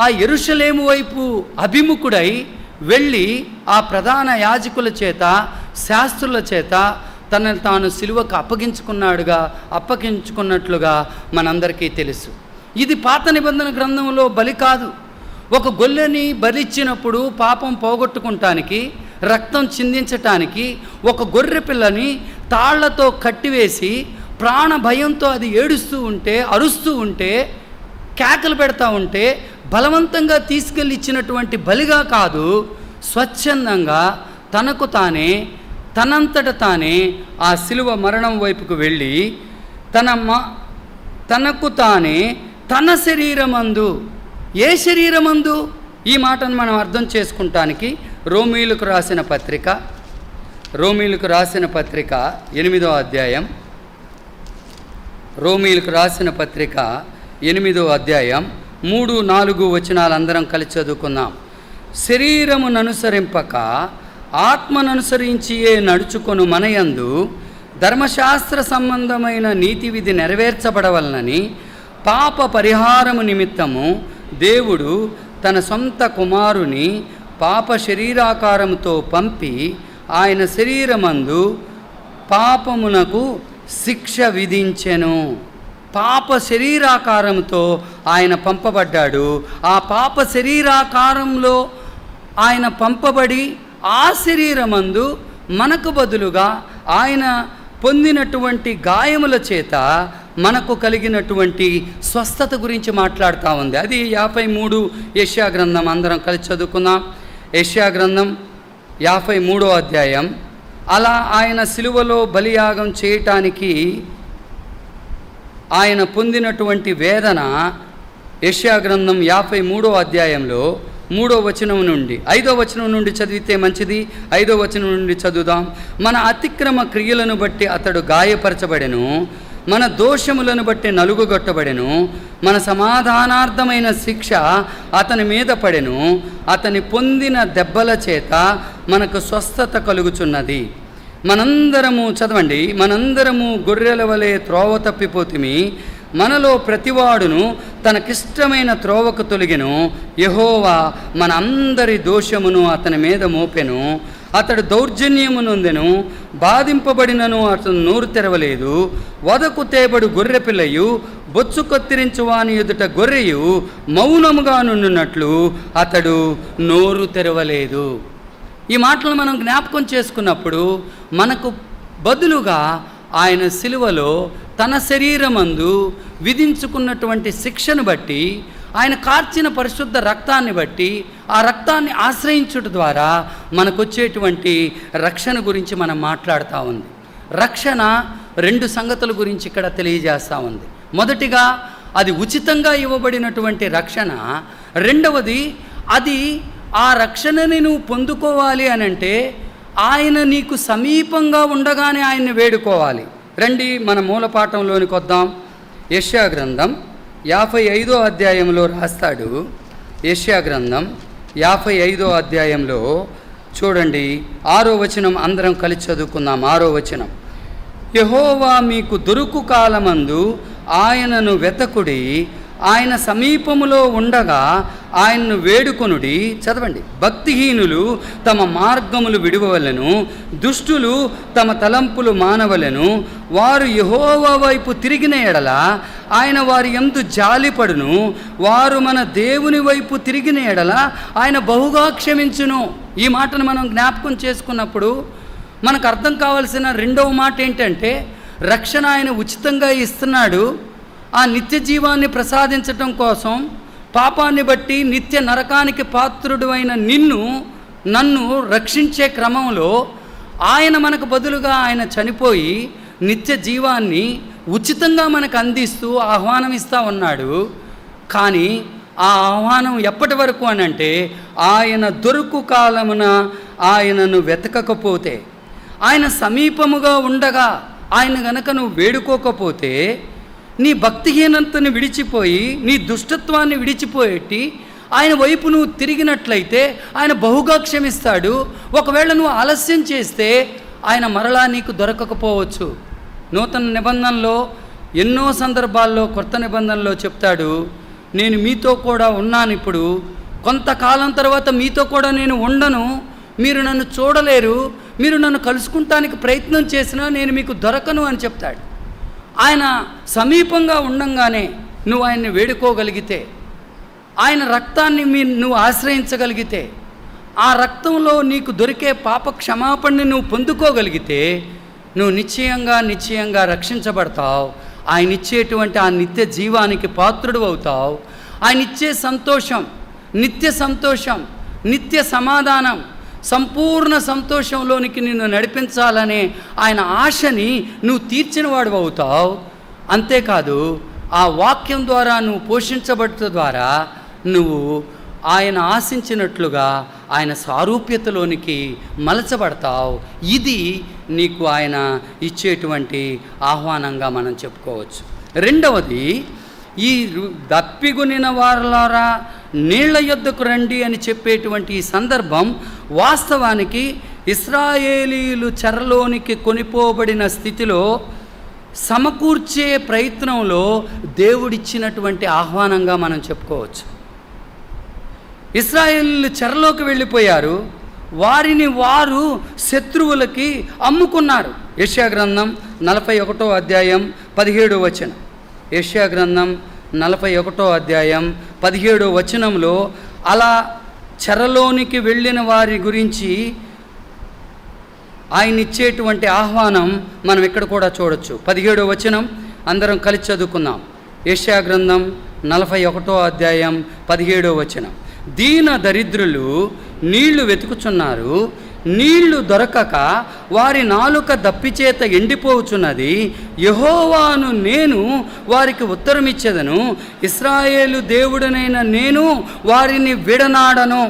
ఆ యెరూషలేము వైపు అభిముఖుడై వెళ్ళి ఆ ప్రధాన యాజకుల చేత, శాస్త్రుల చేత తనను తాను సిలువకు అప్పగించుకున్నట్లుగా మనందరికీ తెలుసు. ఇది పాత నిబంధన గ్రంథంలో బలి కాదు. ఒక గొల్లెని బలిచ్చినప్పుడు పాపం పోగొట్టుకుంటానికి, రక్తం చిందించటానికి ఒక గొర్రె పిల్లని తాళ్లతో కట్టివేసి ప్రాణ భయంతో అది ఏడుస్తూ ఉంటే, అరుస్తూ ఉంటే, కేకలు పెడతా ఉంటే బలవంతంగా తీసుకెళ్ళి ఇచ్చినటువంటి బలిగా కాదు, స్వచ్ఛందంగా తనకు తానే, తనంతట తానే ఆ శిలువ మరణం వైపుకు వెళ్ళి తనకు తానే తన శరీరమందు, ఏ శరీరమందు? ఈ మాటను మనం అర్థం చేసుకుంటానికి రోమీయులకు రాసిన పత్రిక 8వ అధ్యాయం, రోమీయులకు రాసిన పత్రిక 8వ అధ్యాయం 3, 4 వచనాలు అందరం కలిసి చదువుకుందాం. శరీరమును అనుసరింపక ఆత్మననుసరించియే నడుచుకొను మనయందు ధర్మశాస్త్ర సంబంధమైన నీతి విధి నెరవేర్చబడవలనని పాప పరిహారము నిమిత్తము దేవుడు తన సొంత కుమారుని పాప శరీరాకారముతో పంపి ఆయన శరీరమందు పాపమునకు శిక్ష విధించెను. పాప శరీరాకారంతో ఆయన పంపబడ్డాడు. ఆ పాప శరీరాకారంలో ఆయన పంపబడి ఆ శరీరమందు మనకు బదులుగా ఆయన పొందినటువంటి గాయముల చేత మనకు కలిగినటువంటి స్వస్థత గురించి మాట్లాడుతూ ఉంది. అది 53 యెషయా గ్రంథం అందరం కలిసి చదువుకుందాం. యెషయా గ్రంథం 53వ అధ్యాయం. అలా ఆయన సిలువలో బలియాగం చేయటానికి ఆయన పొందినటువంటి వేదన యెషయా గ్రంథం 53వ అధ్యాయంలో 3వ వచనం నుండి 5వ వచనం నుండి చదివితే మంచిది. 5వ వచనం నుండి చదువుదాం. మన అతిక్రమ క్రియలను బట్టి అతడు గాయపరచబడెను, మన దోషములను బట్టి నలుగుగొట్టబడెను, మన సమాధానార్థమైన శిక్ష అతని మీద పడెను, అతని పొందిన దెబ్బల చేత మనకు స్వస్థత కలుగుచున్నది. మనందరము చదవండి. మనందరము గొర్రెల వలె త్రోవ తప్పిపోతిమి, మనలో ప్రతివాడును తనకిష్టమైన త్రోవకు తొలగెను, యెహోవా మన అందరి దోషమును అతని మీద మోపెను, అతడు దౌర్జన్యము నొందెను, బాధింపబడినను అతను నోరు తెరవలేదు. వదకు తేబడు గొర్రె పిల్లయు బొచ్చు కత్తిరించు వాని ఎదుట గొర్రెయు మౌనముగా నుండినట్లు అతడు నోరు తెరవలేదు. ఈ మాటలు మనం జ్ఞాపకం చేసుకున్నప్పుడు మనకు బదులుగా ఆయన సిలువలో తన శరీరమందు విధించుకున్నటువంటి శిక్షను బట్టి, ఆయన కార్చిన పరిశుద్ధ రక్తాన్ని బట్టి, ఆ రక్తాన్ని ఆశ్రయించుట ద్వారా మనకొచ్చేటువంటి రక్షణ గురించి మనం మాట్లాడుతూ ఉంది. రక్షణ 2 సంగతుల గురించి ఇక్కడ తెలియజేస్తూ ఉంది. మొదటిగా అది ఉచితంగా ఇవ్వబడినటువంటి రక్షణ. రెండవది, అది ఆ రక్షణని నువ్వు పొందుకోవాలి అనంటే ఆయన నీకు సమీపంగా ఉండగానే ఆయన్ని వేడుకోవాలి. రండి మన మూలపాఠంలోనికి వద్దాం. యెషయా గ్రంథం 55వ అధ్యాయంలో రాస్తాడు. యెషయా గ్రంథం 55వ అధ్యాయంలో చూడండి 6వ వచనం అందరం కలిసి చదువుకుందాం. 6వ వచనం, యెహోవా మీకు దొరుకు కాలమందు ఆయనను వెతకుడి, ఆయన సమీపములో ఉండగా ఆయన్ను వేడుకొనుడి. చదవండి. భక్తిహీనులు తమ మార్గములు విడువవలెను, దుష్టులు తమ తలంపులు మానవలెను. వారు యెహోవా వైపు తిరిగిన ఎడల ఆయన వారి యందు జాలిపడును, వారు మన దేవుని వైపు తిరిగిన ఎడల ఆయన బహుగా క్షమించును. ఈ మాటను మనం జ్ఞాపకం చేసుకున్నప్పుడు మనకు అర్థం కావాల్సిన రెండవ మాట ఏంటంటే, రక్షణ ఆయన ఉచితంగా ఇస్తున్నాడు. ఆ నిత్య జీవాన్ని ప్రసాదించటం కోసం పాపాన్ని బట్టి నిత్య నరకానికి పాత్రుడు అయిన నన్ను రక్షించే క్రమంలో ఆయన మనకు బదులుగా ఆయన చనిపోయి నిత్య జీవాన్ని ఉచితంగా మనకు అందిస్తూ ఆహ్వానం ఇస్తూ ఉన్నాడు. కానీ ఆ ఆహ్వానం ఎప్పటి వరకు అనంటే, ఆయన దొరుకు కాలమున ఆయనను వెతకకపోతే, ఆయన సమీపముగా ఉండగా ఆయన గనక నువ్వు వేడుకోకపోతే, నీ భక్తిహీనతను విడిచిపోయి నీ దుష్టత్వాన్ని విడిచిపోయేటి ఆయన వైపు నువ్వు తిరిగినట్లయితే ఆయన బహుగా క్షమిస్తాడు. ఒకవేళ నువ్వు ఆలస్యం చేస్తే ఆయన మరలా నీకు దొరకకపోవచ్చు. నూతన నిబంధనలో ఎన్నో సందర్భాల్లో, కొత్త నిబంధనలో చెప్తాడు, నేను మీతో కూడా ఉన్నాను, ఇప్పుడు కొంతకాలం తర్వాత మీతో కూడా నేను ఉండను, మీరు నన్ను చూడలేరు, మీరు నన్ను కలుసుకుంటానికి ప్రయత్నం చేసినా నేను మీకు దొరకను అని చెప్తాడు. ఆయన సమీపంగా ఉండంగానే నువ్వు ఆయన్ని వేడుకోగలిగితే, ఆయన రక్తాన్ని నువ్వు ఆశ్రయించగలిగితే, ఆ రక్తంలో నీకు దొరికే పాప క్షమాపణని నువ్వు పొందుకోగలిగితే నువ్వు నిశ్చయంగా రక్షించబడతావు. ఆయన ఇచ్చేటువంటి ఆ నిత్య జీవానికి పాత్రుడు అవుతావు. ఆయన ఇచ్చే సంతోషం, నిత్య సమాధానం, సంపూర్ణ సంతోషంలోనికి నిన్ను నడిపించాలనే ఆయన ఆశని నువ్వు తీర్చినవాడు అవుతావు. అంతేకాదు, ఆ వాక్యం ద్వారా నువ్వు పోషించబడట ద్వారా నువ్వు ఆయన ఆశించినట్లుగా ఆయన సారూప్యతలోనికి మలచబడతావు. ఇది నీకు ఆయన ఇచ్చేటువంటి ఆహ్వానంగా మనం చెప్పుకోవచ్చు. రెండవది, ఈ దప్పిగొనిన వారలారా నీళ్ల యొద్దకు రండి అని చెప్పేటువంటి ఈ సందర్భం వాస్తవానికి ఇశ్రాయేలీయులు చెరలోనికి కొనిపోబడిన స్థితిలో సమకూర్చే ప్రయత్నంలో దేవుడిచ్చినటువంటి ఆహ్వానంగా మనం చెప్పుకోవచ్చు. ఇశ్రాయేలీయులు చెరలోకి వెళ్ళిపోయారు, వారిని వారు శత్రువులకి అమ్ముకున్నారు. యెషయా గ్రంథం 41వ అధ్యాయం 17వ వచనం. యెషయా గ్రంథం 41వ అధ్యాయం 17వ వచనంలో అలా చెరలోనికి వెళ్ళిన వారి గురించి ఆయన ఇచ్చేటువంటి ఆహ్వానం మనం ఇక్కడ కూడా చూడొచ్చు. 17వ వచనం అందరం కలిసి చదువుకుందాం. యెషయా గ్రంథం 41వ అధ్యాయం 17వ వచనం. దీన దరిద్రులు నీళ్లు వెతుకుచున్నారు, నీళ్లు దొరకక వారి నాలుక దప్పిచేత ఎండిపోవచ్చున్నది. యెహోవాను నేను వారికి ఉత్తరమిచ్చేదను, ఇశ్రాయేలు దేవుడనైన నేను వారిని విడనాడను.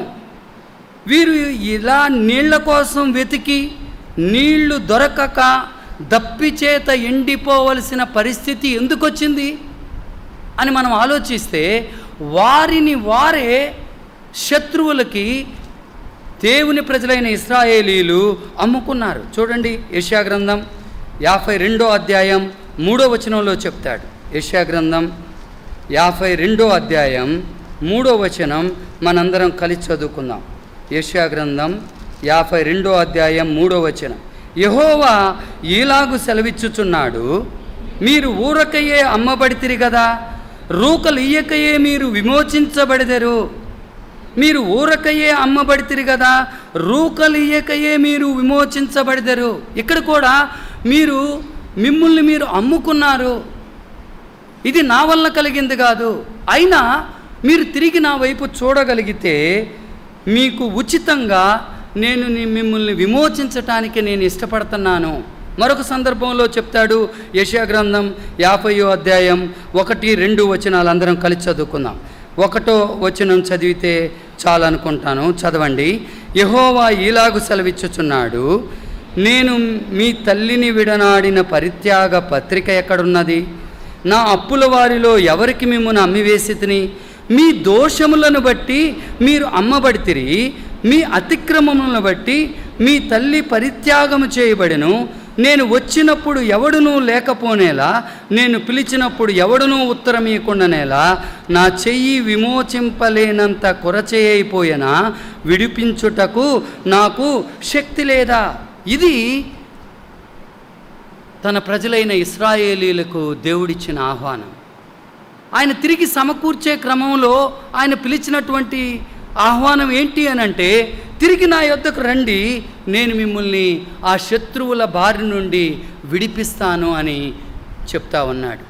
వీరు ఇలా నీళ్ల కోసం వెతికి నీళ్లు దొరకక దప్పిచేత ఎండిపోవలసిన పరిస్థితి ఎందుకు వచ్చింది అని మనం ఆలోచిస్తే, వారిని వారే శత్రువులకి దేవుని ప్రజలైన ఇశ్రాయేలీయులు అమ్ముకున్నారు. చూడండి, యెషయా గ్రంథం 52వ అధ్యాయం 3వ వచనంలో చెప్తాడు. యెషయా గ్రంథం 52వ అధ్యాయం 3వ వచనం మనందరం కలిసి చదువుకుందాం. యెషయా గ్రంథం 52వ అధ్యాయం 3వ వచనం. యెహోవా ఈలాగు సెలవిచ్చుచున్నాడు, మీరు ఊరకయే అమ్మబడితిరి కదా, రూకలియ్యకయే మీరు విమోచించబడెదరు. మీరు ఊరకయే అమ్మబడితిరి కదా, రూకలియ్యకయే మీరు విమోచించబడెదరు. ఇక్కడ కూడా మిమ్మల్ని మీరు అమ్ముకున్నారు. ఇది నా వల్ల కలిగింది కాదు. అయినా మీరు తిరిగి నా వైపు చూడగలిగితే మీకు ఉచితంగా నేను మిమ్మల్ని విమోచించటానికి నేను ఇష్టపడుతున్నాను. మరొక సందర్భంలో చెప్తాడు, యెషయా గ్రంథం 50వ అధ్యాయం 1-2 వచనాలు అందరం కలిసి చదువుకుందాం. 1వ వచనం చదివితే చాలనుకుంటాను, చదవండి. యెహోవా ఈలాగు సెలవిచ్చుచున్నాడు, నేను మీ తల్లిని విడనాడిన పరిత్యాగ పత్రిక ఎక్కడున్నది? నా అప్పుల వారిలో ఎవరికి మిమ్మల్ని అమ్మివేసితిని? మీ దోషములను బట్టి మీరు అమ్మబడితిరి, మీ అతిక్రమములను బట్టి మీ తల్లి పరిత్యాగము చేయబడెను. నేను వచ్చినప్పుడు ఎవడునూ లేకపోనేలా, నేను పిలిచినప్పుడు ఎవడునూ ఉత్తరమీయకుండానేలా, నా చెయ్యి విమోచింపలేనంత కొరచేయైపోయినా విడిపించుటకు నాకు శక్తి లేదా? ఇది తన ప్రజలైన ఇశ్రాయేలీలకు దేవుడిచ్చిన ఆహ్వానం. ఆయన తిరిగి సమకూర్చే క్రమంలో ఆయన పిలిచినటువంటి ఆహ్వానం ఏంటి అనంటే, తిరిగి నా యొద్దకు రండి, నేను మిమ్మల్ని ఆ శత్రువుల బారి నుండి విడిపిస్తాను అని చెప్తా ఉన్నాడు.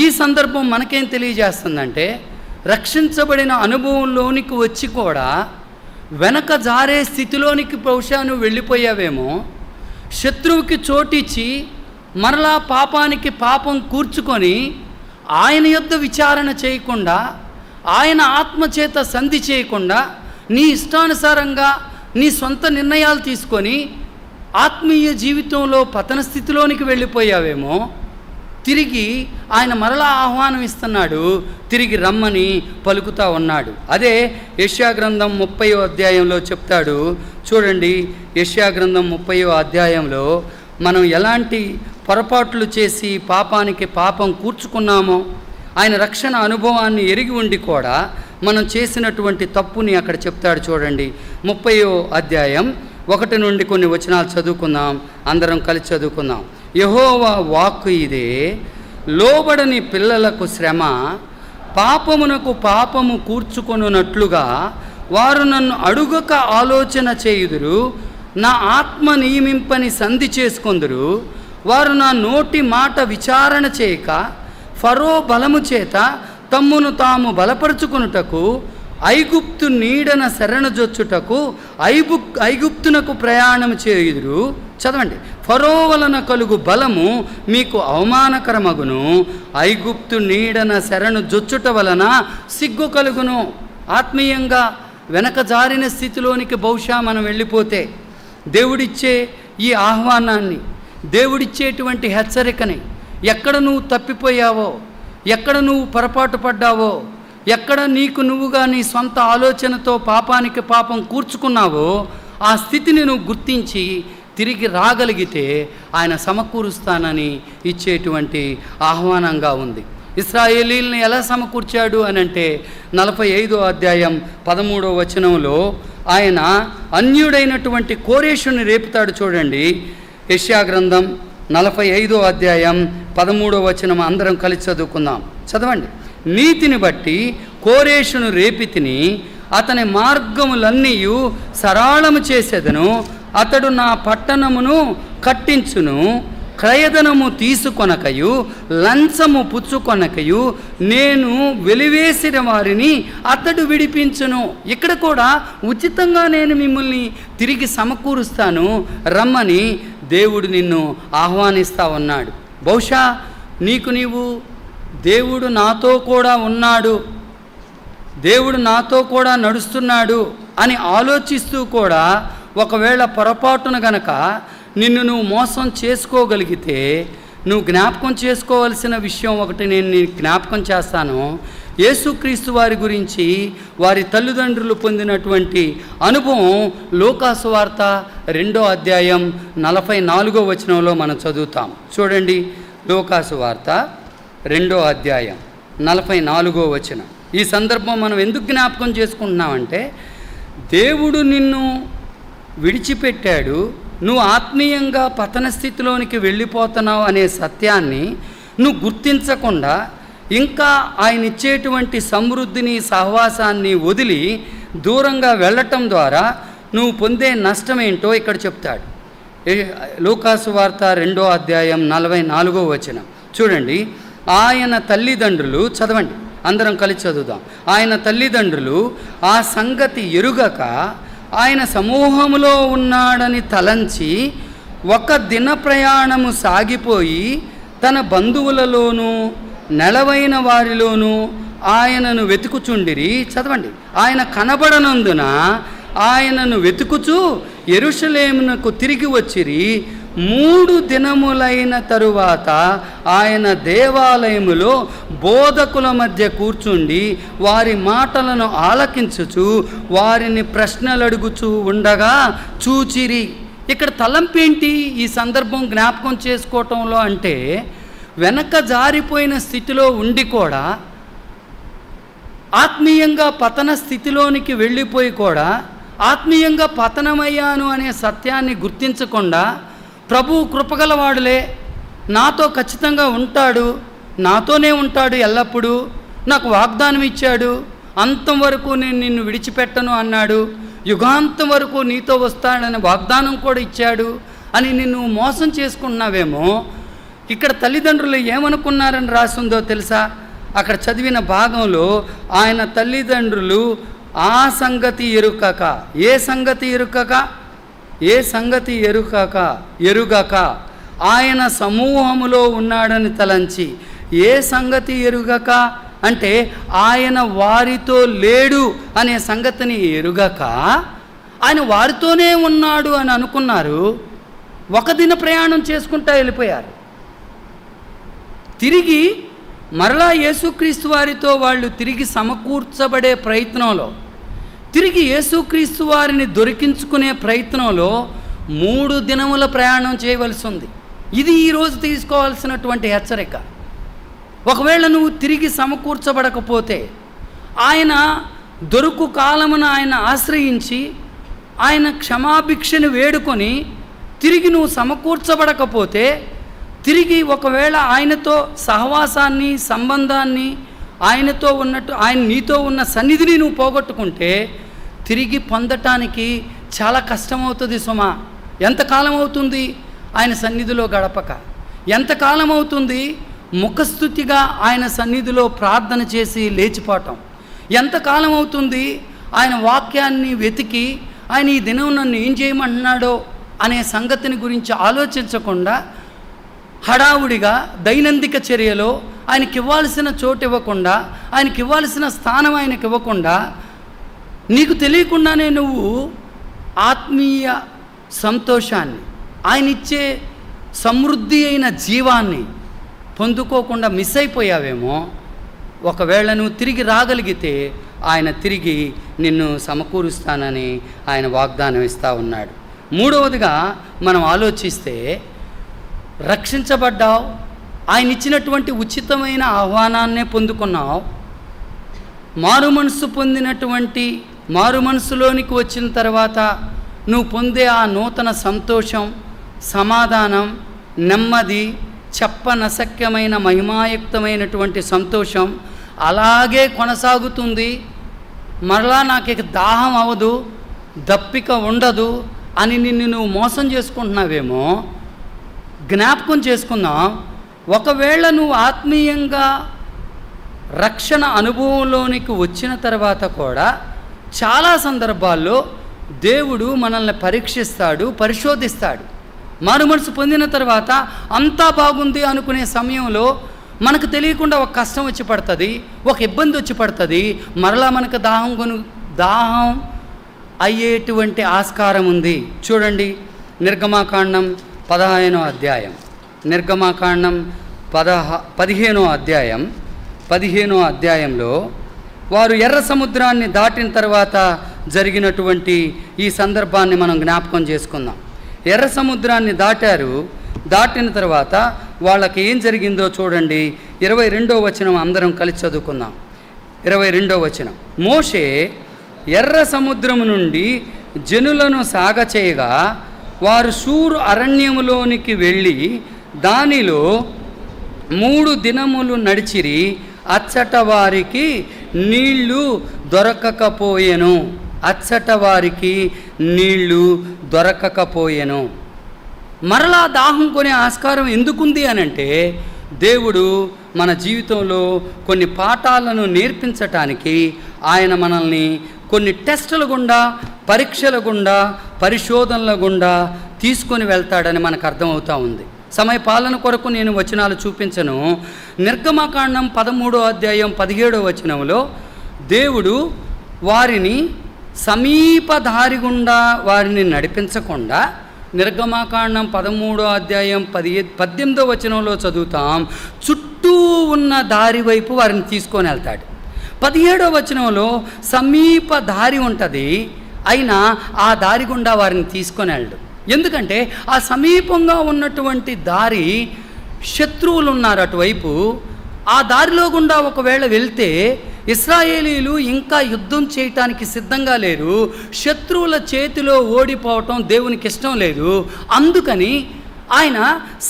ఈ సందర్భం మనకేం తెలియజేస్తుందంటే, రక్షించబడిన అనుభవంలోనికి వచ్చి కూడా వెనక జారే స్థితిలోనికి బహుశా నువ్వు వెళ్ళిపోయావేమో. శత్రువుకి చోటిచ్చి మరలా పాపానికి పాపం కూర్చుకొని ఆయన యొద్ద విచారణ చేయకుండా, ఆయన ఆత్మచేత సంధి చేయకుండా, నీ ఇష్టానుసారంగా నీ సొంత నిర్ణయాలు తీసుకొని ఆత్మీయ జీవితంలో పతన స్థితిలోనికి వెళ్ళిపోయావేమో. తిరిగి ఆయన మరలా ఆహ్వానం ఇస్తున్నాడు, తిరిగి రమ్మని పలుకుతా ఉన్నాడు. అదే యెషయా గ్రంథం 30వ అధ్యాయంలో చెప్తాడు. చూడండి, యెషయా గ్రంథం 30వ అధ్యాయంలో మనం ఎలాంటి పొరపాట్లు చేసి పాపానికి పాపం కూర్చుకున్నామో, ఆయన రక్షణ అనుభవాన్ని ఎరిగి ఉండి కూడా మనం చేసినటువంటి తప్పుని అక్కడ చెప్తాడు. చూడండి, 30వ అధ్యాయం 1 నుండి కొన్ని వచనాలు చదువుకుందాం, అందరం కలిసి చదువుకుందాం. యెహోవా వాక్కు ఇదే, లోబడని పిల్లలకు శ్రమ, పాపమునకు పాపము కూర్చుకొనున్నట్లుగా వారు నన్ను అడుగక ఆలోచన చేయుదురు, నా ఆత్మ నియమింపని సంధి చేసుకొందురు. వారు నా నోటి మాట విచారణ చేయక ఫరో బలము చేత తమ్మును తాము బలపరుచుకొనుటకు, ఐగుప్తు నీడన శరణజొచ్చుటకు ఐగుప్తునకు ప్రయాణం చేయుదురు. చదవండి. ఫరో వలన కలుగు బలము మీకు అవమానకరమగును, ఐగుప్తు నీడన శరణు జొచ్చుట వలన సిగ్గు కలుగును. ఆత్మీయంగా వెనక జారిన స్థితిలోనికి బహుశా మనం వెళ్ళిపోతే దేవుడిచ్చే ఈ ఆహ్వానాన్ని, దేవుడిచ్చేటువంటి హెచ్చరికని, ఎక్కడ నువ్వు తప్పిపోయావో, ఎక్కడ నువ్వు పొరపాటు పడ్డావో, ఎక్కడ నీకు నువ్వుగా నీ సొంత ఆలోచనతో పాపానికి పాపం కూర్చుకున్నావో, ఆ స్థితిని నువ్వు గుర్తించి తిరిగి రాగలిగితే ఆయన సమకూరుస్తానని ఇచ్చేటువంటి ఆహ్వానంగా ఉంది. ఇశ్రాయేలీల్ని ఎలా సమకూర్చాడు అనంటే 45వ అధ్యాయం 13వ వచనంలో ఆయన అన్యుడైనటువంటి కోరేషుని రేపుతాడు. చూడండి, యెషయా గ్రంథం 45వ అధ్యాయం 13వ వచనం అందరం కలిసి చదువుకుందాం, చదవండి. నీతిని బట్టి కోరేషును రేపితిని, అతని మార్గములన్నీ సరళము చేసేదను, అతడు నా పట్టణమును కట్టించును, క్రయధనము తీసుకొనకయు లంచము పుచ్చుకొనకయు నేను వెలివేసిన వారిని అతడు విడిపించును. ఇక్కడ కూడా ఉచితంగా నేను మిమ్మల్ని తిరిగి సమకూరుస్తాను, రమ్మని దేవుడు నిన్ను ఆహ్వానిస్తా ఉన్నాడు. బహుశా నీవు దేవుడు నాతో కూడా ఉన్నాడు, దేవుడు నాతో కూడా నడుస్తున్నాడు అని ఆలోచిస్తూ కూడా ఒకవేళ పొరపాటున గనక నువ్వు మోసం చేసుకోగలిగితే, నువ్వు జ్ఞాపకం చేసుకోవలసిన విషయం ఒకటి నేను జ్ఞాపకం చేస్తాను. యేసుక్రీస్తు వారి గురించి వారి తల్లిదండ్రులు పొందినటువంటి అనుభవం లూకాసు వార్త 2వ అధ్యాయం 44వ వచనంలో మనం చదువుతాం. చూడండి, లూకాసు వార్త 2వ అధ్యాయం 44వ వచనం. ఈ సందర్భం మనం ఎందుకు జ్ఞాపకం చేసుకుంటున్నామంటే, దేవుడు నిన్ను విడిచిపెట్టాడు, నువ్వు ఆత్మీయంగా పతన స్థితిలోనికి వెళ్ళిపోతున్నావు అనే సత్యాన్ని నువ్వు గుర్తించకుండా ఇంకా ఆయన ఇచ్చేటువంటి సమృద్ధిని, సహవాసాన్ని వదిలి దూరంగా వెళ్ళటం ద్వారా నువ్వు పొందే నష్టం ఏంటో ఇక్కడ చెప్తాడు. లూకాసు వార్త 2వ అధ్యాయం 44వ వచనం చూడండి. ఆయన తల్లిదండ్రులు, చదవండి అందరం కలిసి చదువుదాం. ఆయన తల్లిదండ్రులు ఆ సంగతి ఎరుగక ఆయన సమూహములో ఉన్నాడని తలంచి ఒక దిన ప్రయాణము సాగిపోయి తన బంధువులలోనూ నెలవైన వారిలోనూ ఆయనను వెతుకుచుండిరి. చదవండి. ఆయన కనబడనందున ఆయనను వెతుకుచూ యెరూషలేమునకు తిరిగి వచ్చిరి. 3 దినములైన తరువాత ఆయన దేవాలయములో బోధకుల మధ్య కూర్చుండి వారి మాటలను ఆలకించుచు వారిని ప్రశ్నలు అడుగుచూ ఉండగా చూచిరి. ఇక్కడ తలంపేంటి ఈ సందర్భం జ్ఞాపకం చేసుకోవటంలో అంటే, వెనక జారిపోయిన స్థితిలో ఉండి కూడా ఆత్మీయంగా పతన స్థితిలోనికి వెళ్ళిపోయి కూడా ఆత్మీయంగా పతనమయ్యాను అనే సత్యాన్ని గుర్తించకుండా, ప్రభువు కృపగలవాడులే, నాతో ఖచ్చితంగా ఉంటాడు, నాతోనే ఉంటాడు ఎల్లప్పుడూ, నాకు వాగ్దానం ఇచ్చాడు, అంతం వరకు నేను నిన్ను విడిచిపెట్టను అన్నాడు, యుగాంతం వరకు నీతో వస్తాడని వాగ్దానం కూడా ఇచ్చాడు అని నిన్ను మోసం చేసుకున్నావేమో. ఇక్కడ తల్లిదండ్రులు ఏమనుకున్నారని రాసిందో తెలుసా? అక్కడ చదివిన భాగంలో ఆయన తల్లిదండ్రులు ఆ సంగతి ఎరుకక, ఏ సంగతి ఎరుకక, ఏ సంగతి ఎరుగక ఆయన సమూహములో ఉన్నాడని తలంచి, ఏ సంగతి ఎరుగక అంటే ఆయన వారితో లేడు అనే సంగతిని ఎరుగక ఆయన వారితోనే ఉన్నాడు అని అనుకున్నారు. ఒక దిన ప్రయాణం చేసుకుంటూ వెళ్ళిపోయారు. తిరిగి మరలా యేసుక్రీస్తు వారితో వాళ్ళు తిరిగి సమకూర్చబడే ప్రయత్నంలో, తిరిగి యేసుక్రీస్తు వారిని దొరికించుకునే ప్రయత్నంలో 3 దినముల ప్రయాణం చేయవలసి ఉంది. ఇది ఈరోజు తీసుకోవాల్సినటువంటి హెచ్చరిక. ఒకవేళ నువ్వు తిరిగి సమకూర్చబడకపోతే, ఆయన దొరుకు కాలమున ఆయన ఆశ్రయించి ఆయన క్షమాభిక్షను వేడుకొని తిరిగి నువ్వు సమకూర్చబడకపోతే, తిరిగి ఒకవేళ ఆయనతో సహవాసాన్ని, సంబంధాన్ని, ఆయనతో ఉన్నట్టు ఆయన నీతో ఉన్న సన్నిధిని నువ్వు పోగొట్టుకుంటే తిరిగి పొందటానికి చాలా కష్టమవుతుంది సుమా. ఎంతకాలం అవుతుంది ఆయన సన్నిధిలో గడపక? ఎంతకాలం అవుతుంది ముఖస్థుతిగా ఆయన సన్నిధిలో ప్రార్థన చేసి లేచిపోవటం? ఎంతకాలం అవుతుంది ఆయన వాక్యాన్ని వెతికి ఆయన ఈ దినం నన్ను ఏం చేయమంటున్నాడో అనే సంగతిని గురించి ఆలోచించకుండా హడావుడిగా దైనందిక చర్యలో ఆయనకి ఇవ్వాల్సిన చోటు ఇవ్వకుండా, ఆయనకి ఇవ్వాల్సిన స్థానం ఆయనకి ఇవ్వకుండా, నీకు తెలియకుండానే నువ్వు ఆత్మీయ సంతోషాన్ని, ఆయన ఇచ్చే సమృద్ధి అయిన జీవాన్ని పొందుకోకుండా మిస్ అయిపోయావేమో. ఒకవేళ నువ్వు తిరిగి రాగలిగితే ఆయన తిరిగి నిన్ను సమకూరుస్తానని ఆయన వాగ్దానం ఇస్తూ ఉన్నాడు. మూడవదిగా మనం ఆలోచిస్తే, రక్షించబడ్డావు, ఆయన ఇచ్చినటువంటి ఉచితమైన ఆహ్వానాన్నే పొందుకున్నావు, మారు మనసులోనికి వచ్చిన తర్వాత నువ్వు పొందే ఆ నూతన సంతోషం, సమాధానం, నెమ్మది, చెప్పనశక్యమైన మహిమాయుక్తమైనటువంటి సంతోషం అలాగే కొనసాగుతుంది. మరలా నాకు ఇక దాహం అవదు, దప్పిక ఉండదు అని నిన్ను నువ్వు మోసం చేసుకుంటున్నావేమో. జ్ఞాపకం చేసుకుందాం, ఒకవేళ నువ్వు ఆత్మీయంగా రక్షణ అనుభవంలోనికి వచ్చిన తర్వాత కూడా చాలా సందర్భాల్లో దేవుడు మనల్ని పరీక్షిస్తాడు, పరిశోధిస్తాడు. మారు మనసు పొందిన తర్వాత అంతా బాగుంది అనుకునే సమయంలో మనకు తెలియకుండా ఒక కష్టం వచ్చి పడుతుంది, ఒక ఇబ్బంది వచ్చి పడుతుంది. మరలా మనకు దాహం అయ్యేటువంటి ఆస్కారం ఉంది. చూడండి, నిర్గమాకాండం 15వ అధ్యాయం, నిర్గమాకాండం 15వ అధ్యాయంలో వారు ఎర్ర సముద్రాన్ని దాటిన తర్వాత జరిగినటువంటి ఈ సందర్భాన్ని మనం జ్ఞాపకం చేసుకుందాం. ఎర్ర సముద్రాన్ని దాటిన తర్వాత వాళ్ళకి ఏం జరిగిందో చూడండి. 22వ వచనం అందరం కలిసి చదువుకుందాం. 22వ వచనం, మోషే ఎర్ర సముద్రము నుండి జనులను సాగచేయగా వారు షూరు అరణ్యములోనికి వెళ్ళి దానిలో 3 దినములు నడిచిరి. అచ్చట వారికి నీళ్లు దొరకకపోయెను. అచ్చట వారికి నీళ్లు దొరకకపోయెను. మరలా దాహం కొనే ఆస్కారం ఎందుకుంది అనంటే, దేవుడు మన జీవితంలో కొన్ని పాఠాలను నేర్పించటానికి ఆయన మనల్ని కొన్ని టెస్టుల గుండా, పరీక్షల గుండా, పరిశోధనల గుండా తీసుకొని వెళ్తాడని మనకు అర్థమవుతూ ఉంది. సమయ పాలన కొరకు నేను వచనాలు చూపించను. నిర్గమకాండం 13వ అధ్యాయం 17వ వచనంలో దేవుడు వారిని సమీప దారి గుండా వారిని నడిపించకుండా, నిర్గమకాండం 13వ అధ్యాయం 18వ వచనంలో చదువుతాం, చుట్టూ ఉన్న దారి వైపు వారిని తీసుకొని వెళ్తాడు. 17వ వచనంలో సమీప దారి ఉంటుంది, అయినా ఆ దారి గుండా వారిని తీసుకొని వెళ్ళడు. ఎందుకంటే ఆ సమీపంగా ఉన్నటువంటి దారి శత్రువులు ఉన్నారు అటువైపు. ఆ దారిలో గుండా ఒకవేళ వెళ్తే ఇశ్రాయేలీలు ఇంకా యుద్ధం చేయటానికి సిద్ధంగా లేరు. శత్రువుల చేతిలో ఓడిపోవటం దేవునికి ఇష్టం లేదు. అందుకని ఆయన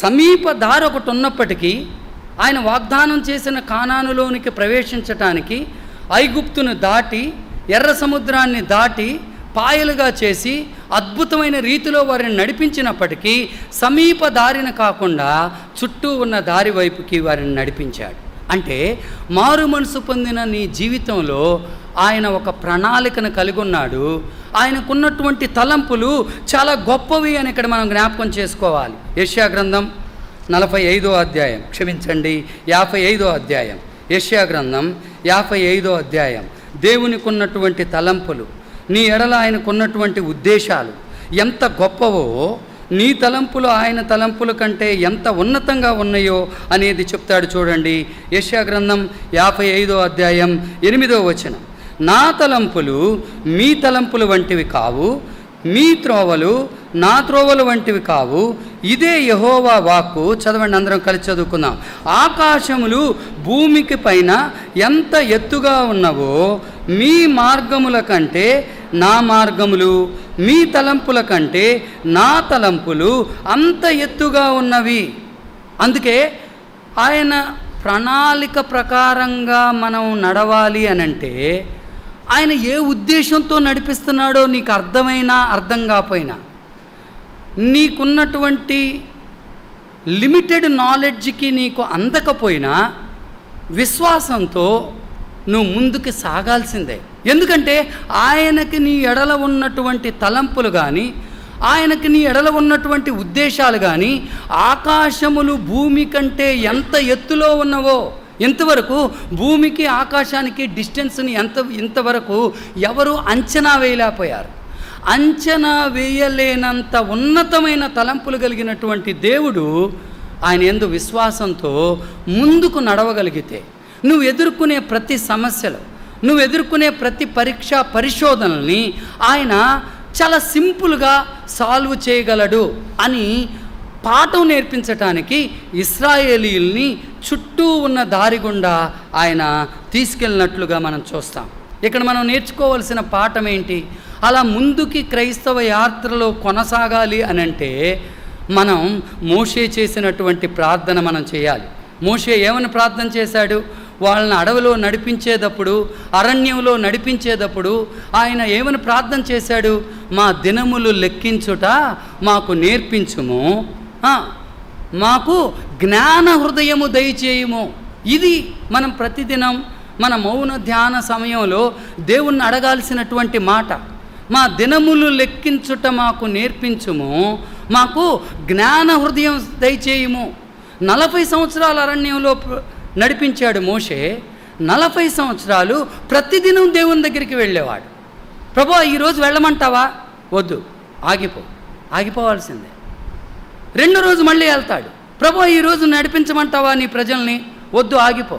సమీప దారి ఒకటి ఉన్నప్పటికీ ఆయన వాగ్దానం చేసిన కానానులోనికి ప్రవేశించటానికి ఐగుప్తును దాటి ఎర్ర సముద్రాన్ని దాటి పాయలుగా చేసి అద్భుతమైన రీతిలో వారిని నడిపించినప్పటికీ సమీప దారిన కాకుండా చుట్టూ ఉన్న దారి వైపుకి వారిని నడిపించాడు. అంటే మారు మనసు పొందిన నీ జీవితంలో ఆయన ఒక ప్రణాళికను కలిగి ఉన్నాడు. ఆయనకున్నటువంటి తలంపులు చాలా గొప్పవి అని ఇక్కడ మనం జ్ఞాపకం చేసుకోవాలి. యెషయా గ్రంథం 45వ అధ్యాయం, క్షమించండి 55వ అధ్యాయం, యెషయా గ్రంథం 55వ అధ్యాయం. దేవునికి ఉన్నటువంటి తలంపులు, నీ ఎడల ఆయనకున్నటువంటి ఉద్దేశాలు ఎంత గొప్పవో, నీ తలంపులు ఆయన తలంపుల కంటే ఎంత ఉన్నతంగా ఉన్నాయో అనేది చెప్తాడు. చూడండి, యెషయా గ్రంథం 55వ అధ్యాయం 8వ వచనం. నా తలంపులు మీ తలంపులు వంటివి కావు, మీ త్రోవలు నా త్రోవలు వంటివి కావు, ఇదే యెహోవా వాక్కు. చదవండి, అందరం కలిసి చదువుకుందాం. ఆకాశములు భూమికి పైన ఎంత ఎత్తుగా ఉన్నవో మీ మార్గముల కంటే నా మార్గములు, మీ తలంపుల కంటే నా తలంపులు అంత ఎత్తుగా ఉన్నవి. అందుకే ఆయన ప్రణాళిక ప్రకారంగా మనం నడవాలి అనంటే ఆయన ఏ ఉద్దేశంతో నడిపిస్తున్నాడో నీకు అర్థమైనా అర్థం కాకపోయినా, నీకున్నటువంటి లిమిటెడ్ నాలెడ్జ్కి నీకు అందకపోయినా విశ్వాసంతో నువ్వు ముందుకు సాగాల్సిందే. ఎందుకంటే ఆయనకి నీ ఎడల ఉన్నటువంటి తలంపులు కానీ, ఆయనకి నీ ఎడల ఉన్నటువంటి ఉద్దేశాలు కానీ ఆకాశములు భూమి కంటే ఎంత ఎత్తులో ఉన్నవో, ఇంతవరకు భూమికి ఆకాశానికి డిస్టెన్స్ని ఇంతవరకు ఎవరు అంచనా వేయలేకపోయారు. అంచనా వేయలేనంత ఉన్నతమైన తలంపులు కలిగినటువంటి దేవుడు ఆయన యందు విశ్వాసంతో ముందుకు నడవగలిగితే, నువ్వు ఎదుర్కొనే ప్రతి సమస్యలు, నువ్వు ఎదుర్కొనే ప్రతి పరీక్ష పరిశోధనల్ని ఆయన చాలా సింపుల్గా సాల్వ్ చేయగలడు అని పాఠం నేర్పించటానికి ఇశ్రాయేలీయుల్ని చుట్టూ ఉన్న దారి గుండా ఆయన తీసుకెళ్ళినట్లుగా మనం చూస్తాం. ఇక్కడ మనం నేర్చుకోవాల్సిన పాఠం ఏంటి? అలా ముందుకి క్రైస్తవ యాత్రలో కొనసాగాలి అనంటే మనం మోషే చేసినటువంటి ప్రార్థన మనం చేయాలి. మోషే ఏమని ప్రార్థన చేశాడు? వాళ్ళని అడవిలో నడిపించేటప్పుడు, అరణ్యంలో నడిపించేటప్పుడు ఆయన ఏమని ప్రార్థన చేశాడు? మా దినములు లెక్కించుట మాకు నేర్పించుము, మాకు జ్ఞాన హృదయము దయచేయుము. ఇది మనం ప్రతిదినం మన మౌన ధ్యాన సమయంలో దేవుణ్ణి అడగాల్సినటువంటి మాట. మా దినములు లెక్కించుట మాకు నేర్పించుము, మాకు జ్ఞాన హృదయం దయచేయుము. 40 సంవత్సరాల అరణ్యంలో నడిపించాడు మోషే. 40 సంవత్సరాలు ప్రతిదినం దేవుని దగ్గరికి వెళ్ళేవాడు. ప్రభువా ఈరోజు వెళ్ళమంటావా? వద్దు, ఆగిపోవాల్సిందే. 2వ రోజు మళ్ళీ వెళ్తాడు. ప్రభువా ఈరోజు నడిపించమంటావా నీ ప్రజల్ని? వద్దు, ఆగిపో.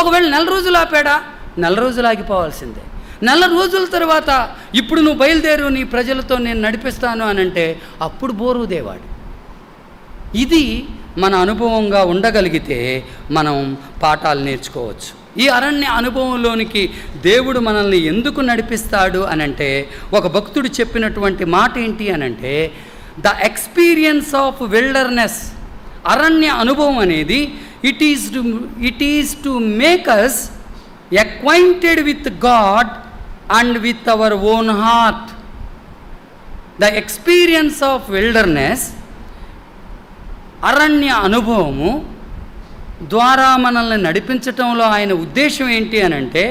ఒకవేళ 4 రోజులు ఆపాడా? 4 రోజులు ఆగిపోవాల్సిందే. 4 రోజుల తర్వాత ఇప్పుడు నువ్వు బయలుదేరు, నీ ప్రజలతో నేను నడిపిస్తాను అనంటే అప్పుడు బోరుదేవాడు. ఇది మన అనుభవంగా ఉండగలిగితే మనం పాఠాలు నేర్చుకోవచ్చు. ఈ అరణ్య అనుభవంలోనికి దేవుడు మనల్ని ఎందుకు నడిపిస్తాడు అనంటే, ఒక భక్తుడు చెప్పినటువంటి మాట ఏంటి అనంటే, ద ఎక్స్పీరియన్స్ ఆఫ్ విల్డర్నెస్, అరణ్య అనుభవం అనేది it is to make us acquainted with God and with our own heart. The experience of wilderness, అరణ్య అనుభవము ద్వారా మనల్ని నడిపించటంలో ఆయన ఉద్దేశం ఏంటి అనంటే,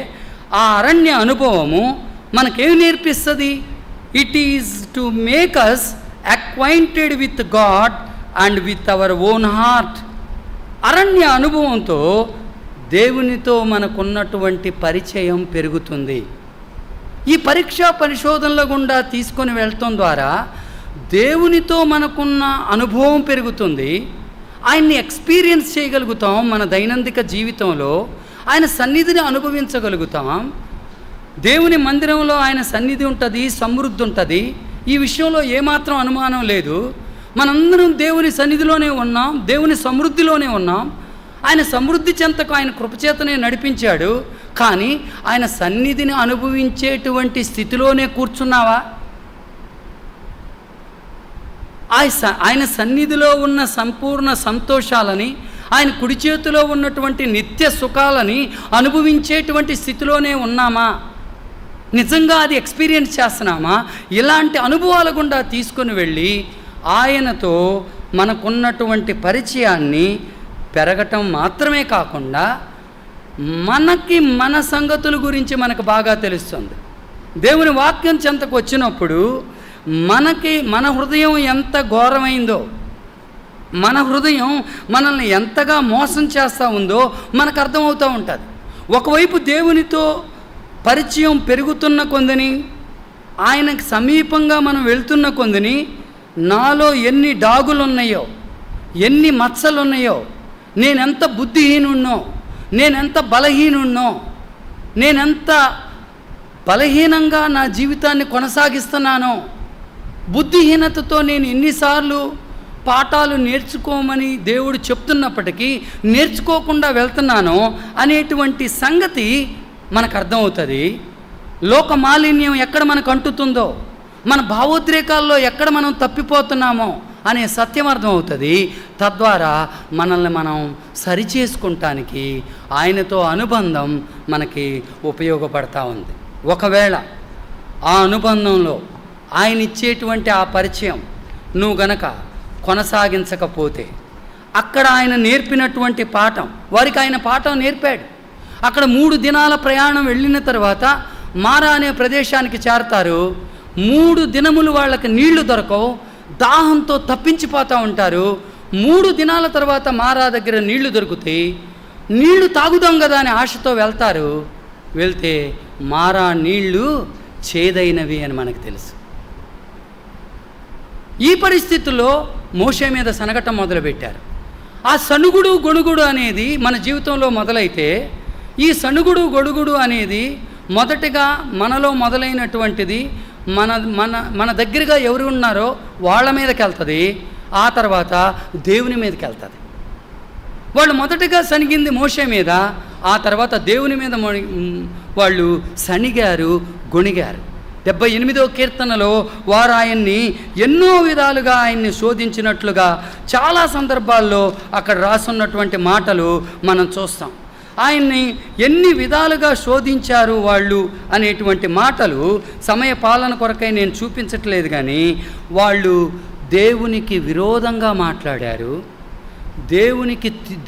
ఆ అరణ్య అనుభవము మనకేమి నేర్పిస్తుంది? It is to make us acquainted with God and with our own heart. అరణ్య అనుభవంతో దేవునితో మనకున్నటువంటి పరిచయం పెరుగుతుంది. ఈ పరీక్షా పరిశోధనల గుండా తీసుకొని వెళ్ళటం ద్వారా దేవునితో మనకున్న అనుభవం పెరుగుతుంది. ఆయన్ని ఎక్స్పీరియన్స్ చేయగలుగుతాం. మన దైనందిక జీవితంలో ఆయన సన్నిధిని అనుభవించగలుగుతాం. దేవుని మందిరంలో ఆయన సన్నిధి ఉంటుంది, సమృద్ధి ఉంటుంది. ఈ విషయంలో ఏమాత్రం అనుమానం లేదు. మనందరం దేవుని సన్నిధిలోనే ఉన్నాం, దేవుని సమృద్ధిలోనే ఉన్నాం. ఆయన సమృద్ధి చెంతకు ఆయన కృపచేతనే నడిపించాడు. కానీ ఆయన సన్నిధిని అనుభవించేటువంటి స్థితిలోనే కూర్చున్నావా? ఆయన సన్నిధిలో ఉన్న సంపూర్ణ సంతోషాలని, ఆయన కుడి చేతిలో ఉన్నటువంటి నిత్య సుఖాలని అనుభవించేటువంటి స్థితిలోనే ఉన్నామా? నిజంగా అది ఎక్స్పీరియన్స్ చేస్తున్నామా? ఇలాంటి అనుభవాల గుండా తీసుకొని వెళ్ళి ఆయనతో మనకున్నటువంటి పరిచయాన్ని పెరగటం మాత్రమే కాకుండా మనకి మన సంగతుల గురించి మనకు బాగా తెలుస్తుంది. దేవుని వాక్యం చెంతకు వచ్చినప్పుడు మన హృదయం ఎంత ఘోరమైందో, మన హృదయం మనల్ని ఎంతగా మోసం చేస్తూ ఉందో మనకు అర్థమవుతూ ఉంటుంది. ఒకవైపు దేవునితో పరిచయం పెరుగుతున్న కొందని, ఆయనకు సమీపంగా మనం వెళ్తున్న కొందని నాలో ఎన్ని డాగులు ఉన్నాయో, ఎన్ని మచ్చలు ఉన్నాయో, నేనెంత బుద్ధిహీనున్నో, నేనెంత బలహీనున్నో, నేనెంత బలహీనంగా నా జీవితాన్ని కొనసాగిస్తున్నానో, బుద్ధిహీనతతో నేను ఎన్నిసార్లు పాఠాలు నేర్చుకోమని దేవుడు చెప్తున్నప్పటికీ నేర్చుకోకుండా వెళ్తున్నానో అనేటువంటి సంగతి మనకు అర్థమవుతుంది. లోక మాలిన్యం ఎక్కడ మనకు అంటుతుందో, మన భావోద్రేకాల్లో ఎక్కడ మనం తప్పిపోతున్నామో అనే సత్యం అర్థమవుతుంది. తద్వారా మనల్ని మనం సరిచేసుకుంటానికి ఆయనతో అనుబంధం మనకి ఉపయోగపడతా ఉంది. ఒకవేళ ఆ అనుబంధంలో ఆయన ఇచ్చేటువంటి ఆ పరిచయం నువ్వు గనక కొనసాగించకపోతే, అక్కడ ఆయన నేర్పినటువంటి పాఠం, వారికి ఆయన పాఠం నేర్పాడు. అక్కడ 3 దినాల ప్రయాణం వెళ్ళిన తర్వాత మారా అనే ప్రదేశానికి చేరతారు. 3 దినములు వాళ్ళకి నీళ్లు దొరకవు, దాహంతో తప్పించిపోతూ ఉంటారు. 3 దినాల తర్వాత మారా దగ్గర నీళ్లు దొరుకుతాయి. నీళ్లు తాగుదాం కదా అని ఆశతో వెళ్తారు. వెళ్తే మారా నీళ్లు చేదైనవి అని మనకు తెలుసు. ఈ పరిస్థితుల్లో మోషే మీద సనగటం మొదలుపెట్టారు. ఆ సనుగుడు గొణుగుడు అనేది మన జీవితంలో మొదలైతే, ఈ సనుగుడు గొడుగుడు అనేది మొదటిగా మనలో మొదలైనటువంటిది మన మన మన దగ్గరగా ఎవరు ఉన్నారో వాళ్ళ మీదకి వెళ్తుంది. ఆ తర్వాత దేవుని మీదకి వెళ్తుంది. వాళ్ళు మొదటగా సనిగింది మోషే మీద, ఆ తర్వాత దేవుని మీద వాళ్ళు సనిగారు, గొణిగారు. 78వ కీర్తనలో వారు ఆయన్ని ఎన్నో విధాలుగా ఆయన్ని శోధించినట్లుగా చాలా సందర్భాల్లో అక్కడ రాసున్నటువంటి మాటలు మనం చూస్తాం. ఆయన్ని ఎన్ని విధాలుగా శోధించారు వాళ్ళు అనేటువంటి మాటలు సమయ పాలన కొరకై నేను చూపించట్లేదు. కానీ వాళ్ళు దేవునికి విరోధంగా మాట్లాడారు,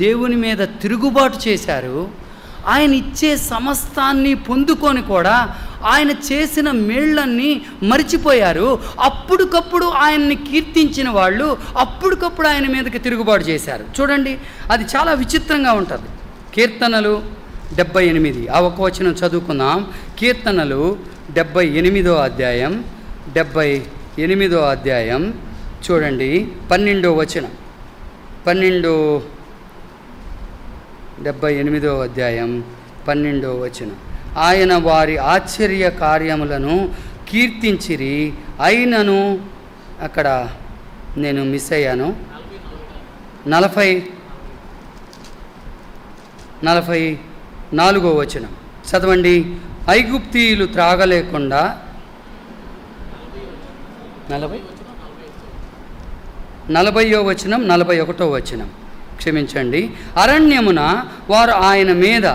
దేవుని మీద తిరుగుబాటు చేశారు. ఆయన ఇచ్చే సమస్తాన్ని పొందుకొని కూడా ఆయన చేసిన మేళ్ళన్నీ మరిచిపోయారు. అప్పటికప్పుడు ఆయన్ని కీర్తించిన వాళ్ళు అప్పటికప్పుడు ఆయన మీదకి తిరుగుబాటు చేశారు. చూడండి, అది చాలా విచిత్రంగా ఉంటుంది. కీర్తనలు 78, ఆ ఒక్క వచనం చదువుకుందాం. కీర్తనలు 78వ అధ్యాయం 78వ అధ్యాయం చూడండి, 12వ వచనం. 78వ అధ్యాయం 12వ వచనం. ఆయన వారి ఆశ్చర్య కార్యములను కీర్తించిరి, అయినను అక్కడ నేను మిస్ అయ్యాను. 40 4వ వచనం చదవండి. ఐగుప్తీయులు త్రాగలేకుండా 40వ వచనం 41వ వచనం క్షమించండి. అరణ్యమున వారు ఆయన మీద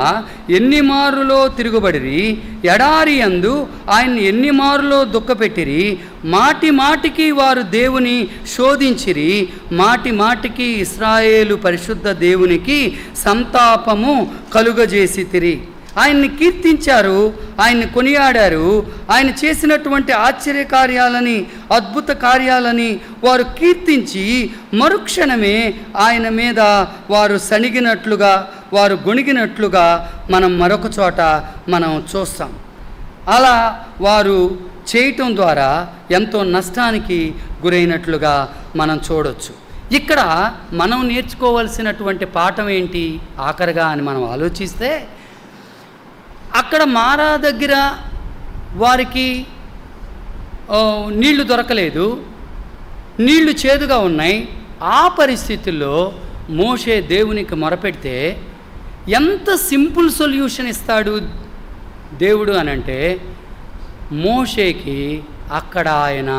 ఎన్ని మారులో తిరుగుబడిరి, ఎడారి యందు ఆయన్ని ఎన్ని మారులో దుఃఖపెట్టిరి. మాటి మాటికి వారు దేవుని శోధించిరి, మాటి మాటికి ఇశ్రాయేలు పరిశుద్ధ దేవునికి సంతాపము కలుగజేసితిరి. ఆయన్ని కీర్తించారు, ఆయన్ని కొనియాడారు. ఆయన చేసినటువంటి ఆశ్చర్య కార్యాలని, అద్భుత కార్యాలని వారు కీర్తించి మరుక్షణమే ఆయన మీద వారు సణిగినట్లుగా, వారు గొణిగినట్లుగా మనం మరొక చోట మనం చూస్తాం. అలా వారు చేయటం ద్వారా ఎంతో నష్టానికి గురైనట్లుగా మనం చూడొచ్చు. ఇక్కడ మనం నేర్చుకోవాల్సినటువంటి పాఠం ఏంటి ఆఖరిగా అని మనం ఆలోచిస్తే, అక్కడ మారా దగ్గర వారికి నీళ్లు దొరకలేదు, నీళ్లు చేదుగా ఉన్నాయి. ఆ పరిస్థితుల్లో మోషే దేవునికి మొరపెడితే ఎంత సింపుల్ సొల్యూషన్ ఇస్తాడు దేవుడు అనంటే, మోషేకి అక్కడ ఆయన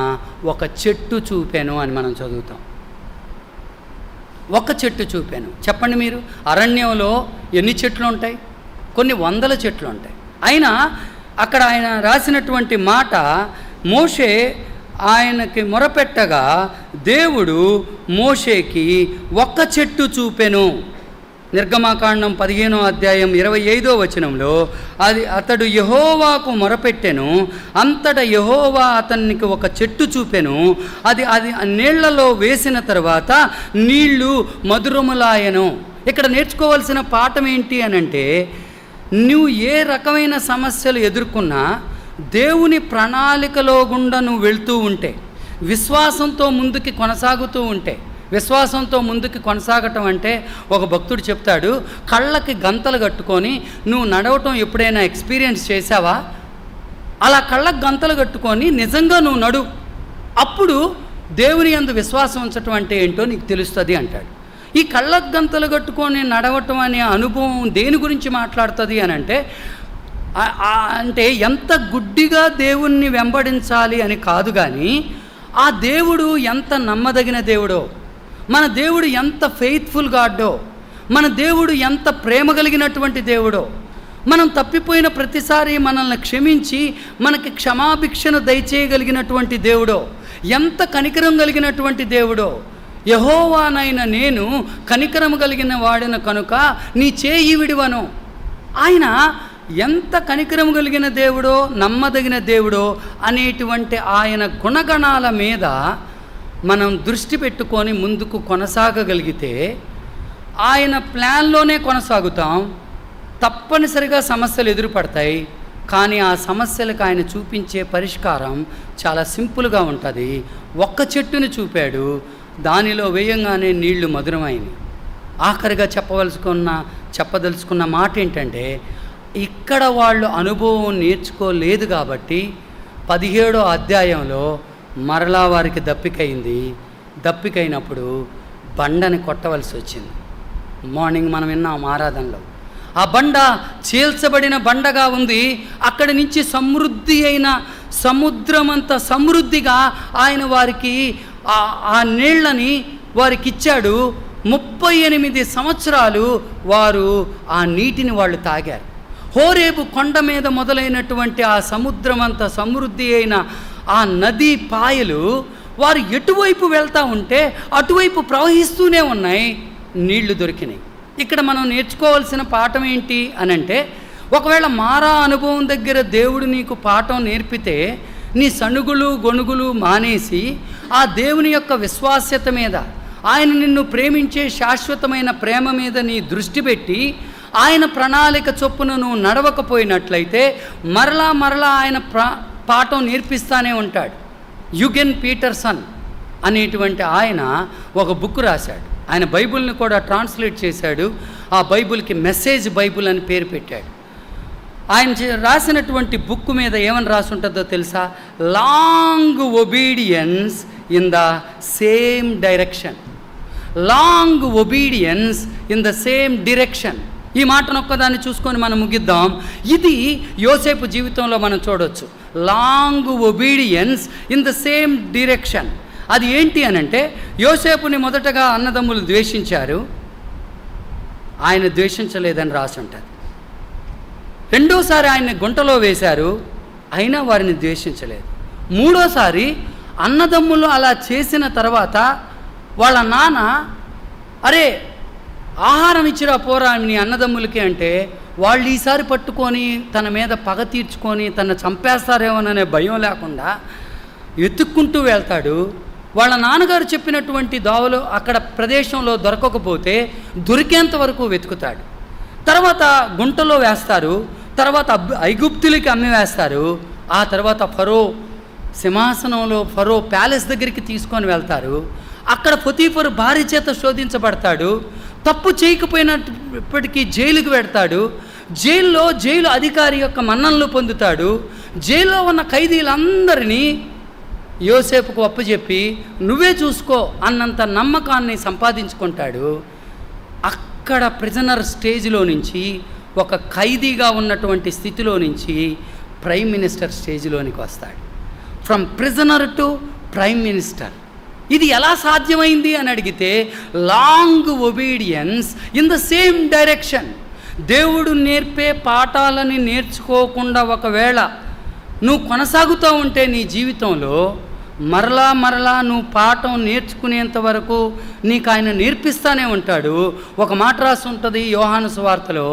ఒక చెట్టు చూపాను అని మనం చదువుతాం. ఒక చెట్టు చూపాను. చెప్పండి మీరు, అరణ్యంలో ఎన్ని చెట్లు ఉంటాయి? కొన్ని వందల చెట్లు ఉంటాయి. అయినా అక్కడ ఆయన రాసినటువంటి మాట, మోషే ఆయనకి మొరపెట్టగా దేవుడు మోషేకి ఒక్క చెట్టు చూపెను. నిర్గమాకాండం 15వ అధ్యాయం 25వ వచనంలో అతడు యెహోవాకు మొరపెట్టెను, అంతటా యెహోవా అతనికి ఒక చెట్టు చూపెను. అది నీళ్లలో వేసిన తర్వాత నీళ్లు మధురములాయను. ఇక్కడ నేర్చుకోవాల్సిన పాఠం ఏంటి అనంటే, నువ్వు ఏ రకమైన సమస్యలు ఎదుర్కొన్నా దేవుని ప్రణాళికలో గుండా నువ్వు వెళ్తూ ఉంటే, విశ్వాసంతో ముందుకి కొనసాగుతూ ఉంటే, విశ్వాసంతో ముందుకు కొనసాగటం అంటే ఒక భక్తుడు చెప్తాడు, కళ్ళకి గంతలు కట్టుకొని నువ్వు నడవటం ఎప్పుడైనా ఎక్స్పీరియన్స్ చేసావా? అలా కళ్ళకి గంతలు కట్టుకొని నిజంగా నువ్వు నడు, అప్పుడు దేవుని యందు విశ్వాసం ఉంచటం అంటే ఏంటో నీకు తెలుస్తుంది అంటాడు. ఈ కళ్ళకు గంతలు కట్టుకొని నడవటం అనే అనుభవం దేని గురించి మాట్లాడుతుంది అని అంటే ఎంత గుడ్డిగా దేవుణ్ణి వెంబడించాలి అని కాదు, కానీ ఆ దేవుడు ఎంత నమ్మదగిన దేవుడో, మన దేవుడు ఎంత ఫెయిత్ఫుల్ గాడో, మన దేవుడు ఎంత ప్రేమ కలిగినటువంటి దేవుడో, మనం తప్పిపోయిన ప్రతిసారి మనల్ని క్షమించి మనకి క్షమాభిక్షను దయచేయగలిగినటువంటి దేవుడో, ఎంత కనికరం కలిగినటువంటి దేవుడో. యెహోవానైన నేను కనికరము కలిగిన వాడిన కనుక నీ చేయి విడివను. ఆయన ఎంత కనికరము కలిగిన దేవుడో, నమ్మదగిన దేవుడో అనేటువంటి ఆయన గుణగణాల మీద మనం దృష్టి పెట్టుకొని ముందుకు కొనసాగగలిగితే ఆయన ప్లాన్లోనే కొనసాగుతాం. తప్పనిసరిగా సమస్యలు ఎదురుపడతాయి, కానీ ఆ సమస్యలకు ఆయన చూపించే పరిష్కారం చాలా సింపుల్గా ఉంటుంది. ఒక్క చెట్టుని చూపాడు, దానిలో వేయంగానే నీళ్లు మధురమైనవి. ఆఖరిగా చెప్పదలుచుకున్న మాట ఏంటంటే, ఇక్కడ వాళ్ళు అనుభవం నేర్చుకోలేదు కాబట్టి 17వ అధ్యాయంలో మరలా వారికి దప్పికైంది. దప్పికైనప్పుడు బండని కొట్టవలసి వచ్చింది. మార్నింగ్ మనం విన్నాం ఆరాధనలో, ఆ బండ చీల్చబడిన బండగా ఉంది. అక్కడి నుంచి సమృద్ధి అయిన సముద్రమంత సమృద్ధిగా ఆయన వారికి ఆ నీళ్లని వారికి ఇచ్చాడు. 38 సంవత్సరాలు వారు ఆ నీటిని వాళ్ళు తాగారు. హోరేబు కొండ మీద మొదలైనటువంటి ఆ సముద్రమంత సమృద్ధి అయిన ఆ నదీ పాయలు వారు ఎటువైపు వెళ్తూ ఉంటే అటువైపు ప్రవహిస్తూనే ఉన్నాయి, నీళ్లు దొరికినాయి. ఇక్కడ మనం నేర్చుకోవాల్సిన పాఠం ఏంటి అనంటే, ఒకవేళ మారా అనుభవం దగ్గర దేవుడు నీకు పాఠం నేర్పితే నీ సణుగులు గొణుగులు మానేసి ఆ దేవుని యొక్క విశ్వాస్యత మీద, ఆయన నిన్ను ప్రేమించే శాశ్వతమైన ప్రేమ మీద నీ దృష్టి పెట్టి ఆయన ప్రణాళిక చొప్పున నువ్వు నడవకపోయినట్లయితే మరలా ఆయన పాఠం నేర్పిస్తానే ఉంటాడు. యుగెన్ పీటర్సన్ అనేటువంటి ఆయన ఒక బుక్ రాశాడు. ఆయన బైబిల్ని కూడా ట్రాన్స్లేట్ చేశాడు. ఆ బైబిల్కి మెసేజ్ బైబిల్ అని పేరు పెట్టాడు. ఆయన రాసినటువంటి బుక్ మీద ఏమని రాసి ఉంటుందో తెలుసా? Long obedience in the same direction. Long obedience in the same direction. ఈ మాటను ఒక్కదాన్ని చూసుకొని మనం ముగిద్దాం. ఇది యోసేపు జీవితంలో మనం చూడవచ్చు. Long obedience in the same direction. అది ఏంటి అనంటే, యోసేపుని మొదటగా అన్నదమ్ములు ద్వేషించారు, ఆయన ద్వేషించలేదని రాసి ఉంటుంది. రెండోసారి ఆయన్ని గుంటలో వేశారు, అయినా వారిని ద్వేషించలేదు. మూడోసారి అన్నదమ్ములు అలా చేసిన తర్వాత వాళ్ళ నాన్న, అరే ఆహారం ఇచ్చిరా పోరా నీ అన్నదమ్ములకి అంటే, వాళ్ళు ఈసారి పట్టుకొని తన మీద పగ తీర్చుకొని తను చంపేస్తారేమోననే భయం లేకుండా వెతుక్కుంటూ వెళ్తాడు. వాళ్ళ నాన్నగారు చెప్పినటువంటి దోవలు అక్కడ ప్రదేశంలో దొరకకపోతే దొరికేంత వరకు వెతుకుతాడు. తర్వాత గుంటలో వేస్తారు, తర్వాత ఐగుప్తులకి అమ్మి వేస్తారు. ఆ తర్వాత ఫరో సింహాసనంలో, ఫరో ప్యాలెస్ దగ్గరికి తీసుకొని వెళ్తారు. అక్కడ పొతీఫరు భార్య చేత శోధించబడతాడు. తప్పు చేయకపోయినప్పటికీ జైలుకు పెడతాడు. జైలు అధికారి యొక్క మన్ననలు పొందుతాడు. జైల్లో ఉన్న ఖైదీలందరినీ యోసేపుకు అప్పచెప్పి నువ్వే చూసుకో అన్నంత నమ్మకాన్ని సంపాదించుకుంటాడు. అక్కడ ప్రిజనర్ స్టేజ్లో నుంచి, ఒక ఖైదీగా ఉన్నటువంటి స్థితిలో నుంచి ప్రైమ్ మినిస్టర్ స్టేజ్లోనికి వస్తాడు. From prisoner to prime minister. ఇది ఎలా సాధ్యమైంది అని అడిగితే, long obedience in the same direction. దేవుడు నేర్పే పాఠాలని నేర్చుకోకుండా ఒకవేళ నువ్వు కొనసాగుతూ ఉంటే నీ జీవితంలో మరలా నువ్వు పాఠం నేర్చుకునేంత వరకు నీకు ఆయన నేర్పిస్తానే ఉంటాడు. ఒక మాట రాసి ఉంటుంది యోహాను సువార్తలో,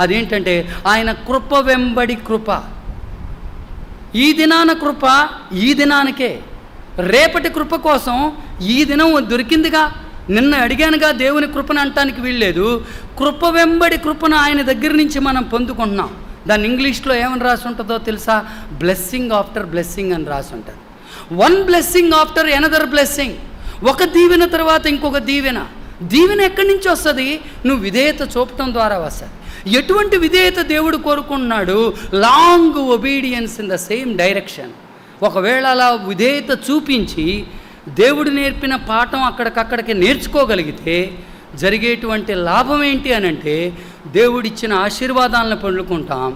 అదేంటంటే ఆయన కృప వెంబడి కృప. ఈ దినాన కృప ఈ దినానికే, రేపటి కృప కోసం ఈ దినం దొరికిందిగా, నిన్న అడిగానుగా దేవుని కృపను అంటానికి వీల్లేదు. కృప వెంబడి కృపను ఆయన దగ్గర నుంచి మనం పొందుకుంటున్నాం. దాన్ని ఇంగ్లీష్లో ఏమని రాసి ఉంటుందో తెలుసా? బ్లెస్సింగ్ ఆఫ్టర్ బ్లెస్సింగ్ అని రాసి ఉంటుంది. One blessing after another blessing. ఒక దీవెన తర్వాత ఇంకొక దీవెన. దీవెన ఎక్కడి నుంచి వస్తుంది? నువ్వు విధేయత చూపటం ద్వారా వస్తుంది. ఎటువంటి విధేయత దేవుడు కోరుకుంటున్నాడు? Long obedience in the same direction. ఒకవేళ అలా విధేయత చూపించి దేవుడు నేర్పిన పాఠం అక్కడికక్కడికి నేర్చుకోగలిగితే జరిగేటువంటి లాభం ఏంటి అని అంటే, దేవుడిచ్చిన ఆశీర్వాదాలను పొందుకుంటాం,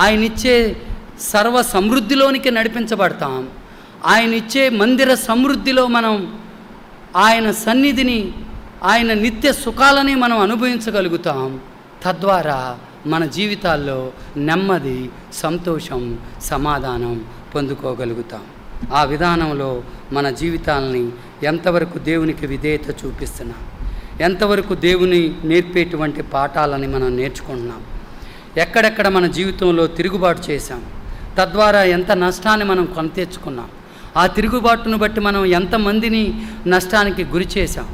ఆయన ఇచ్చే సర్వ సమృద్ధిలోనికి నడిపించబడతాం, ఆయన ఇచ్చే మందిర సమృద్ధిలో మనం ఆయన సన్నిధిని, ఆయన నిత్య సుఖాలని మనం అనుభవించగలుగుతాం. తద్వారా మన జీవితాల్లో నెమ్మది, సంతోషం, సమాధానం పొందుకోగలుగుతాం. ఆ విధానంలో మన జీవితాలని ఎంతవరకు దేవునికి విధేయత చూపిస్తున్నాం, ఎంతవరకు దేవుని నేర్పేటువంటి పాఠాలని మనం నేర్చుకుంటున్నాం, ఎక్కడెక్కడ మన జీవితంలో తిరుగుబాటు చేశాం, తద్వారా ఎంత నష్టాన్ని మనం కొని తెచ్చుకున్నాం, ఆ తిరుగుబాటును బట్టి మనం ఎంతమందిని నష్టానికి గురి చేశాం,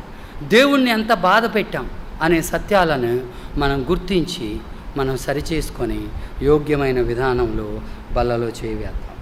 దేవుణ్ణి ఎంత బాధ పెట్టాం అనే సత్యాలను మనం గుర్తించి మనం సరిచేసుకొని యోగ్యమైన విధానంలో బల్లలో చేయవేద్దాం.